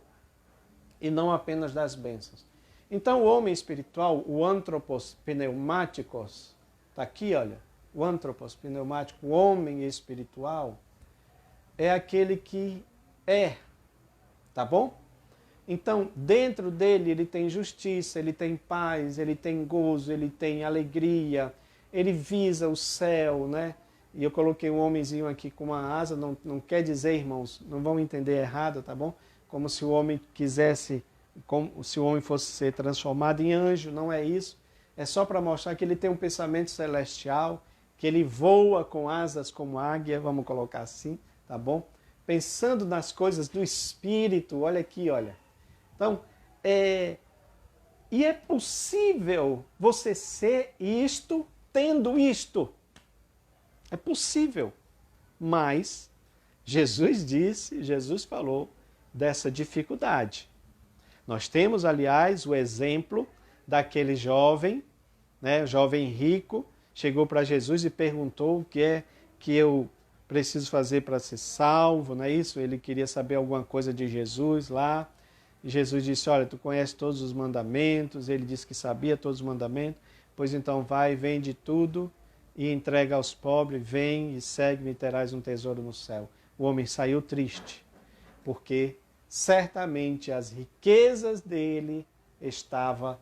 e não apenas das bênçãos. Então o homem espiritual, o anthropos pneumáticos, está aqui, olha, o anthropos pneumático, o homem espiritual, é aquele que é, tá bom? Então, dentro dele, ele tem justiça, ele tem paz, ele tem gozo, ele tem alegria, ele visa o céu, né? E eu coloquei um homenzinho aqui com uma asa, não quer dizer, irmãos, não vão entender errado, tá bom? Como se o homem quisesse, como se o homem fosse ser transformado em anjo, não é isso. É só para mostrar que ele tem um pensamento celestial, que ele voa com asas como águia, vamos colocar assim, tá bom? Pensando nas coisas do Espírito, olha aqui, olha. Então, e é possível você ser isto tendo isto. É possível. Mas Jesus falou dessa dificuldade. Nós temos, aliás, o exemplo daquele jovem, né, jovem rico, chegou para Jesus e perguntou o que é que eu preciso fazer para ser salvo, não é isso? Ele queria saber alguma coisa de Jesus lá. E Jesus disse, olha, tu conheces todos os mandamentos. Ele disse que sabia todos os mandamentos. Pois então vai, vende tudo e entrega aos pobres, vem e segue-me e terás um tesouro no céu. O homem saiu triste, porque certamente as riquezas dele estava,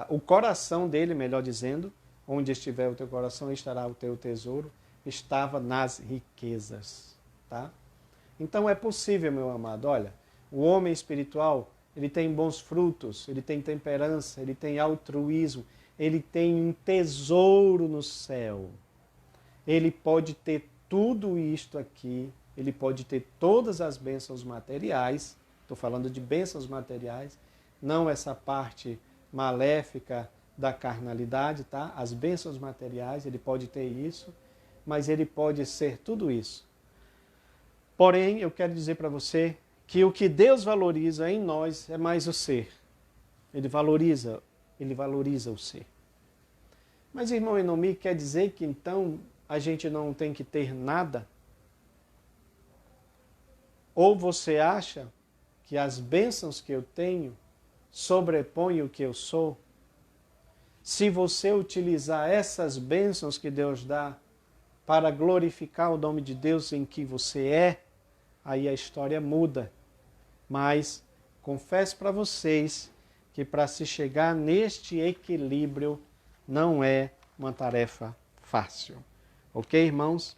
o coração dele, melhor dizendo, onde estiver o teu coração estará o teu tesouro, estava nas riquezas, tá? Então é possível, meu amado, olha, o homem espiritual, ele tem bons frutos, ele tem temperança, ele tem altruísmo, ele tem um tesouro no céu. Ele pode ter tudo isto aqui, ele pode ter todas as bênçãos materiais, estou falando de bênçãos materiais, não essa parte maléfica da carnalidade, tá? As bênçãos materiais, ele pode ter isso, mas ele pode ser tudo isso. Porém, eu quero dizer para você que o que Deus valoriza em nós é mais o ser. Ele valoriza o ser. Mas, irmão Enomi, quer dizer que então a gente não tem que ter nada? Ou você acha que as bênçãos que eu tenho sobrepõem o que eu sou? Se você utilizar essas bênçãos que Deus dá para glorificar o nome de Deus em que você é, aí a história muda. Mas confesso para vocês que para se chegar neste equilíbrio não é uma tarefa fácil. Ok, irmãos?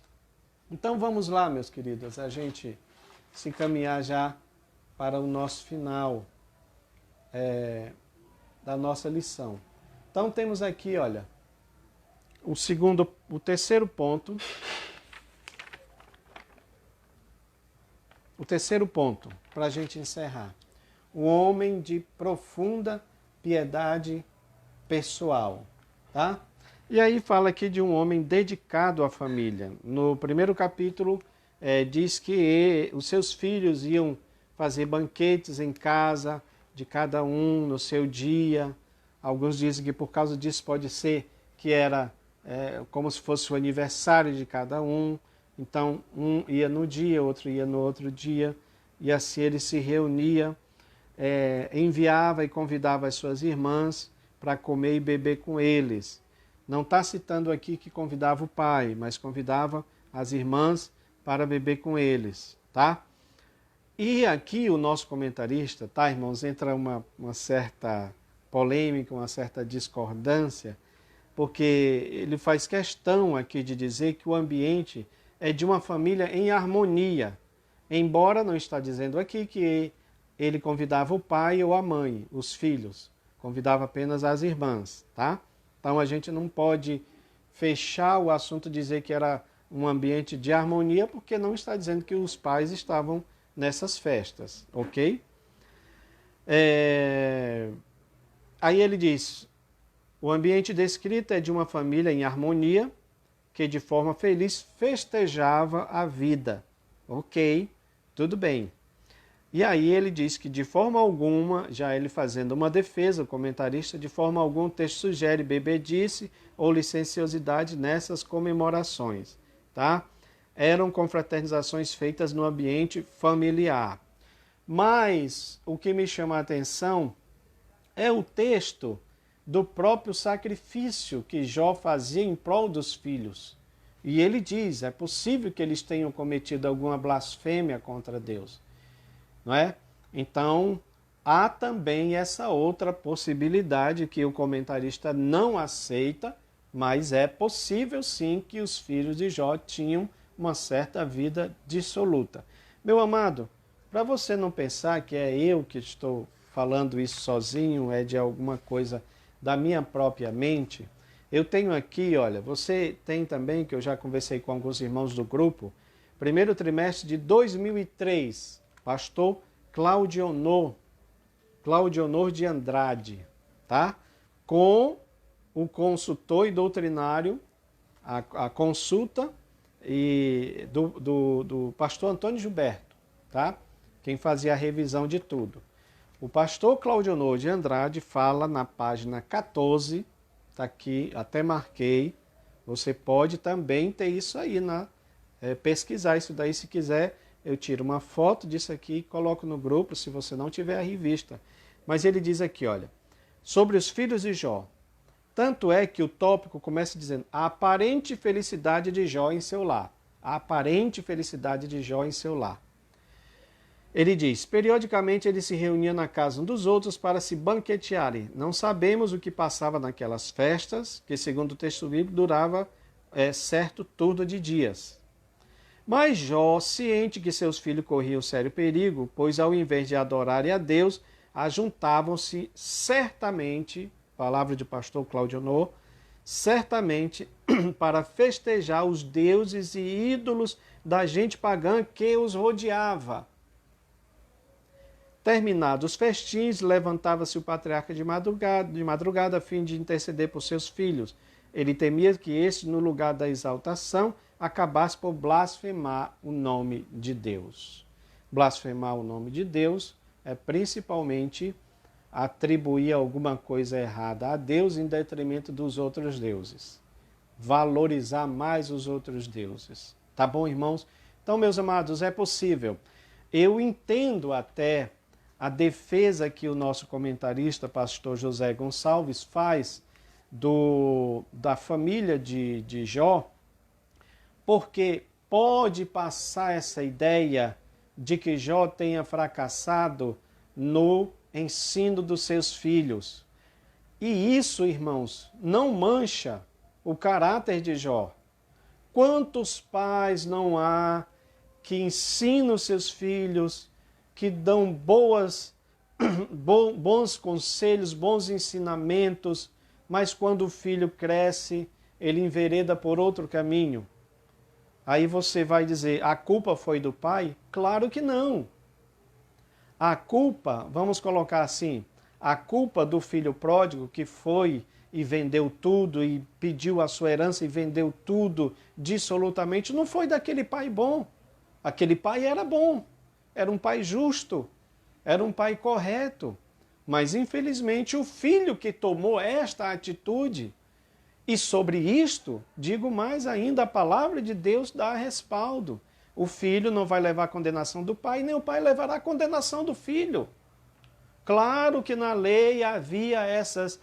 Então vamos lá, meus queridos, a gente se encaminhar já para o nosso final da nossa lição. Então temos aqui, olha, o terceiro ponto. O terceiro ponto, para a gente encerrar. Um homem de profunda piedade pessoal, tá? E aí fala aqui de um homem dedicado à família. No primeiro capítulo diz que os seus filhos iam fazer banquetes em casa, de cada um no seu dia. Alguns dizem que por causa disso pode ser que era como se fosse o aniversário de cada um. Então, um ia no dia, outro ia no outro dia, e assim ele se reunia, enviava e convidava as suas irmãs para comer e beber com eles. Não está citando aqui que convidava o pai, mas convidava as irmãs para beber com eles, tá? E aqui o nosso comentarista, tá, irmãos, entra uma certa polêmica, uma certa discordância, porque ele faz questão aqui de dizer que o ambiente é de uma família em harmonia, embora não está dizendo aqui que ele convidava o pai ou a mãe, os filhos, convidava apenas as irmãs, tá? Então a gente não pode fechar o assunto e dizer que era um ambiente de harmonia, porque não está dizendo que os pais estavam nessas festas, ok? Aí ele diz, o ambiente descrito é de uma família em harmonia, que de forma feliz festejava a vida. Ok, tudo bem. E aí ele diz que de forma alguma, já ele fazendo uma defesa, o comentarista, de forma alguma o texto sugere bebedice ou licenciosidade nessas comemorações, tá? Eram confraternizações feitas no ambiente familiar. Mas o que me chama a atenção é o texto do próprio sacrifício que Jó fazia em prol dos filhos. E ele diz, é possível que eles tenham cometido alguma blasfêmia contra Deus, não é? Então, há também essa outra possibilidade que o comentarista não aceita, mas é possível sim que os filhos de Jó tinham uma certa vida dissoluta. Meu amado, para você não pensar que é eu que estou falando isso sozinho, é de alguma coisa da minha própria mente, eu tenho aqui, olha, você tem também, que eu já conversei com alguns irmãos do grupo, primeiro trimestre de 2003, pastor Claudionor de Andrade, tá? Com o consultor e doutrinário, a consulta do pastor Antônio Gilberto, tá? Quem fazia a revisão de tudo. O pastor Claudionor de Andrade fala na página 14, tá aqui, até marquei. Você pode também ter isso aí, pesquisar isso daí se quiser. Eu tiro uma foto disso aqui e coloco no grupo, se você não tiver a revista. Mas ele diz aqui, olha, sobre os filhos de Jó. Tanto é que o tópico começa dizendo a aparente felicidade de Jó em seu lar. A aparente felicidade de Jó em seu lar. Ele diz, periodicamente eles se reuniam na casa um dos outros para se banquetearem. Não sabemos o que passava naquelas festas, que segundo o texto bíblico durava certo turno de dias. Mas Jó, ciente que seus filhos corriam sério perigo, pois ao invés de adorarem a Deus, ajuntavam-se certamente, palavra de pastor Claudionor, certamente para festejar os deuses e ídolos da gente pagã que os rodeava. Terminados os festins, levantava-se o patriarca de madrugada a fim de interceder por seus filhos. Ele temia que este, no lugar da exaltação, acabasse por blasfemar o nome de Deus. Blasfemar o nome de Deus é principalmente atribuir alguma coisa errada a Deus em detrimento dos outros deuses. Valorizar mais os outros deuses. Tá bom, irmãos? Então, meus amados, é possível. Eu entendo até a defesa que o nosso comentarista, pastor José Gonçalves, faz da família de Jó, porque pode passar essa ideia de que Jó tenha fracassado no ensino dos seus filhos. E isso, irmãos, não mancha o caráter de Jó. Quantos pais não há que ensinam os seus filhos, que dão bons conselhos, bons ensinamentos, mas quando o filho cresce, ele envereda por outro caminho. Aí você vai dizer, a culpa foi do pai? Claro que não. A culpa, vamos colocar assim, a culpa do filho pródigo que foi e vendeu tudo e pediu a sua herança e vendeu tudo dissolutamente, não foi daquele pai bom. Aquele pai era bom, era um pai justo, era um pai correto. Mas, infelizmente, o filho que tomou esta atitude, e sobre isto, digo mais ainda, a palavra de Deus dá respaldo. O filho não vai levar a condenação do pai, nem o pai levará a condenação do filho. Claro que na lei havia essas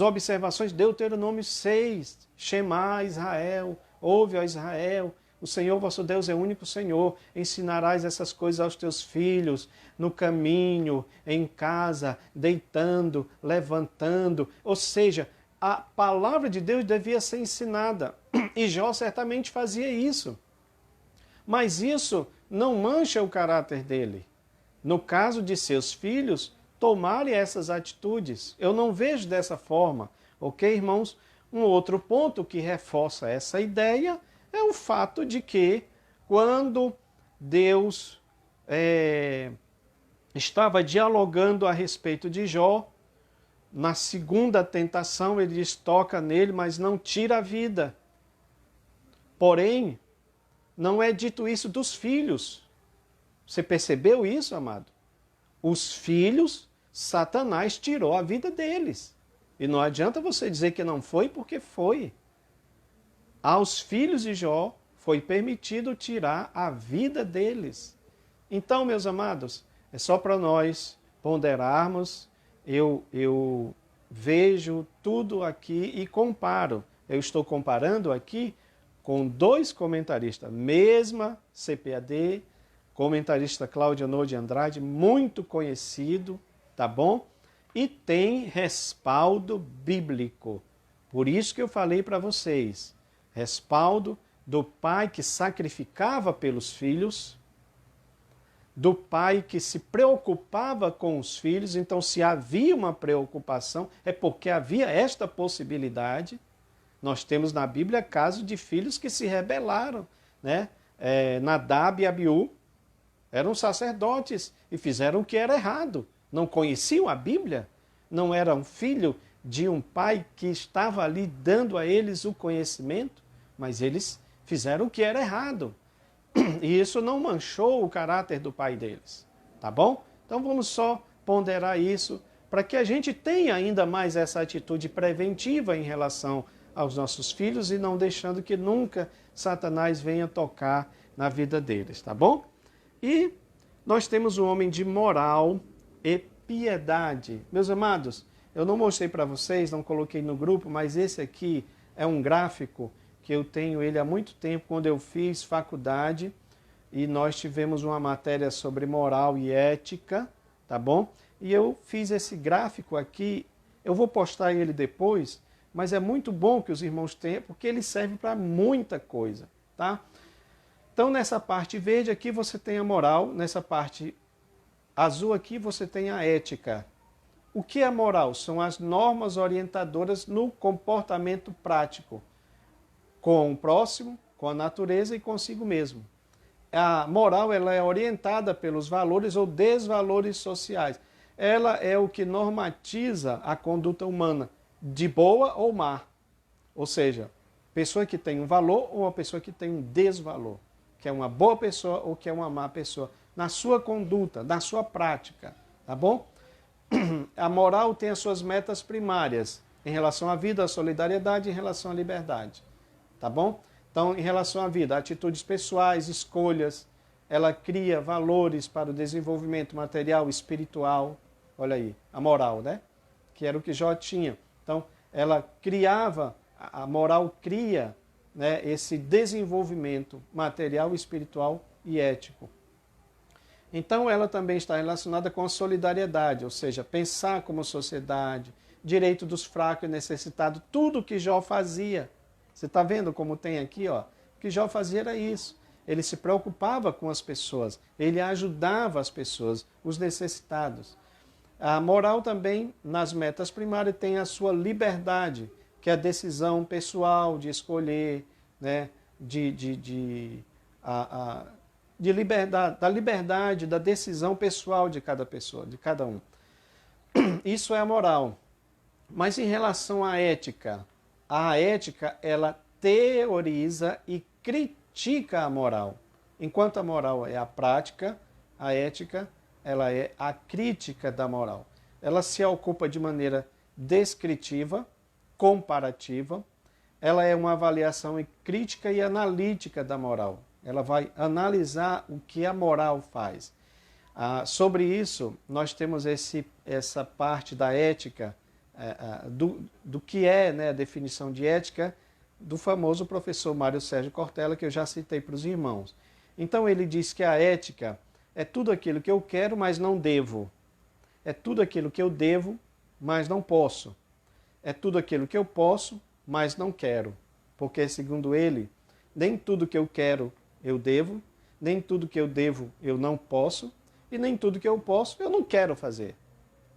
observações. Deuteronômio 6, Shema Israel, ouve, ó Israel, o Senhor vosso Deus é o único Senhor. Ensinarás essas coisas aos teus filhos, no caminho, em casa, deitando, levantando. Ou seja, a palavra de Deus devia ser ensinada. E Jó certamente fazia isso. Mas isso não mancha o caráter dele. No caso de seus filhos, tomarem essas atitudes. Eu não vejo dessa forma. Ok, irmãos? Um outro ponto que reforça essa ideia é o fato de que, quando Deus estava dialogando a respeito de Jó, na segunda tentação ele diz, toca nele, mas não tira a vida. Porém, não é dito isso dos filhos. Você percebeu isso, amado? Os filhos, Satanás tirou a vida deles. E não adianta você dizer que não foi, porque foi. Aos filhos de Jó foi permitido tirar a vida deles. Então, meus amados, é só para nós ponderarmos. Eu vejo tudo aqui e comparo. Eu estou comparando aqui com dois comentaristas, mesma CPAD, comentarista Cláudio Anô de Andrade, muito conhecido, tá bom? E tem respaldo bíblico. Por isso que eu falei para vocês, respaldo do pai que sacrificava pelos filhos, do pai que se preocupava com os filhos. Então, se havia uma preocupação, é porque havia esta possibilidade. Nós temos na Bíblia casos de filhos que se rebelaram, né? Nadab e Abiú eram sacerdotes e fizeram o que era errado. Não conheciam a Bíblia, não eram filho de um pai que estava ali dando a eles o conhecimento, mas eles fizeram o que era errado. E isso não manchou o caráter do pai deles, tá bom? Então vamos só ponderar isso para que a gente tenha ainda mais essa atitude preventiva em relação aos nossos filhos e não deixando que nunca Satanás venha tocar na vida deles, tá bom? E nós temos um homem de moral e piedade. Meus amados, eu não mostrei para vocês, não coloquei no grupo, mas esse aqui é um gráfico que eu tenho ele há muito tempo, quando eu fiz faculdade, e nós tivemos uma matéria sobre moral e ética, tá bom? E eu fiz esse gráfico aqui, eu vou postar ele depois, mas é muito bom que os irmãos tenham, porque ele serve para muita coisa, tá? Então, nessa parte verde aqui você tem a moral, nessa parte azul aqui você tem a ética. O que é a moral? São as normas orientadoras no comportamento prático, com o próximo, com a natureza e consigo mesmo. A moral ela é orientada pelos valores ou desvalores sociais. Ela é o que normatiza a conduta humana, de boa ou má. Ou seja, pessoa que tem um valor ou uma pessoa que tem um desvalor. Que é uma boa pessoa ou que é uma má pessoa. Na sua conduta, na sua prática. Tá bom? A moral tem as suas metas primárias em relação à vida, à solidariedade, em relação à liberdade. Tá bom? Então, em relação à vida, atitudes pessoais, escolhas, ela cria valores para o desenvolvimento material e espiritual. Olha aí, a moral, né? Que era o que Jó tinha. Então, ela criava, a moral cria, né, esse desenvolvimento material, espiritual e ético. Então, ela também está relacionada com a solidariedade, ou seja, pensar como sociedade, direito dos fracos e necessitados, tudo que Jó fazia. Você está vendo como tem aqui, ó? O que Jó fazia era isso. Ele se preocupava com as pessoas, ele ajudava as pessoas, os necessitados. A moral também, nas metas primárias, tem a sua liberdade, que é a decisão pessoal de escolher, né? Liberdade, da liberdade, da decisão pessoal de cada pessoa, de cada um. Isso é a moral. Mas em relação à ética, a ética, ela teoriza e critica a moral. Enquanto a moral é a prática, a ética ela é a crítica da moral. Ela se ocupa de maneira descritiva, comparativa, ela é uma avaliação crítica e analítica da moral. Ela vai analisar o que a moral faz. Sobre isso, nós temos essa parte da ética, do que é, né, a definição de ética do famoso professor Mário Sérgio Cortella, que eu já citei para os irmãos. Então ele diz que a ética é tudo aquilo que eu quero, mas não devo. É tudo aquilo que eu devo, mas não posso. É tudo aquilo que eu posso, mas não quero. Porque, segundo ele, nem tudo que eu quero eu devo, nem tudo que eu devo eu não posso, e nem tudo que eu posso eu não quero fazer.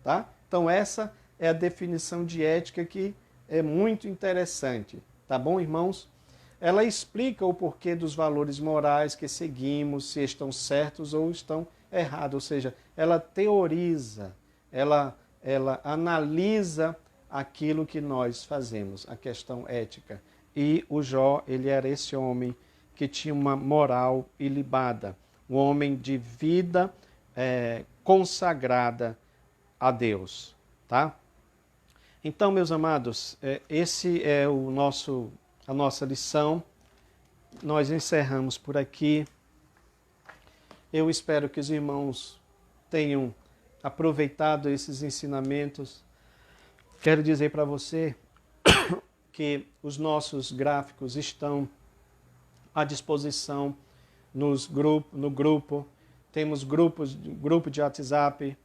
Tá? Então essa é a definição de ética que é muito interessante. Tá bom, irmãos? Ela explica o porquê dos valores morais que seguimos, se estão certos ou estão errados. Ou seja, ela teoriza, ela analisa aquilo que nós fazemos, a questão ética. E o Jó, ele era esse homem que tinha uma moral ilibada, um homem de vida consagrada a Deus, tá? Então, meus amados, esse é a nossa lição. Nós encerramos por aqui. Eu espero que os irmãos tenham aproveitado esses ensinamentos. Quero dizer para você que os nossos gráficos estão à disposição no grupo. Temos grupo de WhatsApp,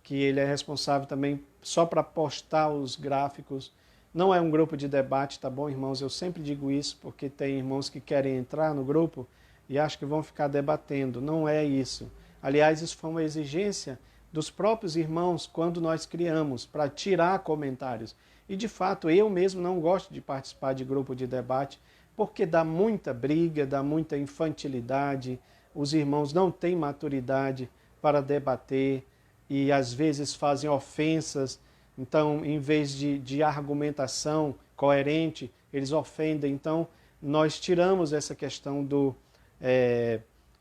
que ele é responsável também só para postar os gráficos. Não é um grupo de debate, tá bom, irmãos? Eu sempre digo isso, porque tem irmãos que querem entrar no grupo e acham que vão ficar debatendo. Não é isso. Aliás, isso foi uma exigência dos próprios irmãos quando nós criamos, para tirar comentários. E, de fato, eu mesmo não gosto de participar de grupo de debate, porque dá muita briga, dá muita infantilidade, os irmãos não têm maturidade para debater e, às vezes, fazem ofensas. Então, em vez de argumentação coerente, eles ofendem. Então, nós tiramos essa questão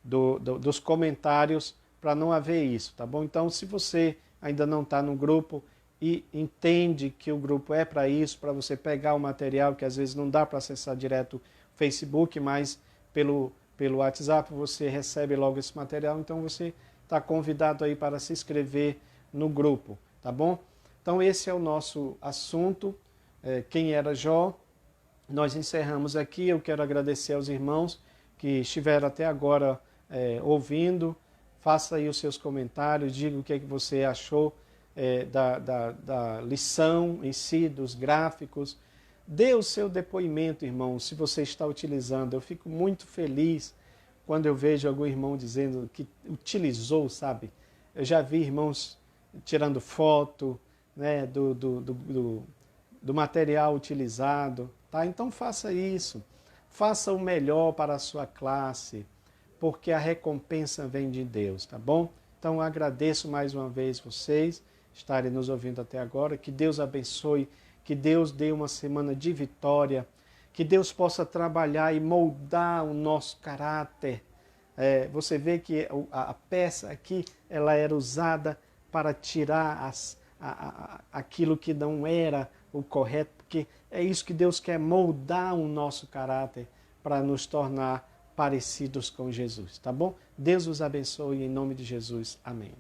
dos comentários para não haver isso, tá bom? Então, se você ainda não está no grupo e entende que o grupo é para isso, para você pegar o material, que às vezes não dá para acessar direto o Facebook, mas pelo WhatsApp você recebe logo esse material, então você está convidado aí para se inscrever no grupo, tá bom? Então esse é o nosso assunto, quem era Jó. Nós encerramos aqui. Eu quero agradecer aos irmãos que estiveram até agora ouvindo. Faça aí os seus comentários, diga o que é que você achou da lição em si, dos gráficos. Dê o seu depoimento, irmão, se você está utilizando. Eu fico muito feliz quando eu vejo algum irmão dizendo que utilizou, sabe? Eu já vi irmãos tirando foto, né, do material utilizado. Tá? Então faça isso. Faça o melhor para a sua classe, porque a recompensa vem de Deus, tá bom? Então agradeço mais uma vez vocês estarem nos ouvindo até agora. Que Deus abençoe, que Deus dê uma semana de vitória, que Deus possa trabalhar e moldar o nosso caráter. Você vê que a peça aqui, ela era usada para tirar aquilo que não era o correto, porque é isso que Deus quer, moldar o nosso caráter para nos tornar parecidos com Jesus, tá bom? Deus os abençoe em nome de Jesus. Amém.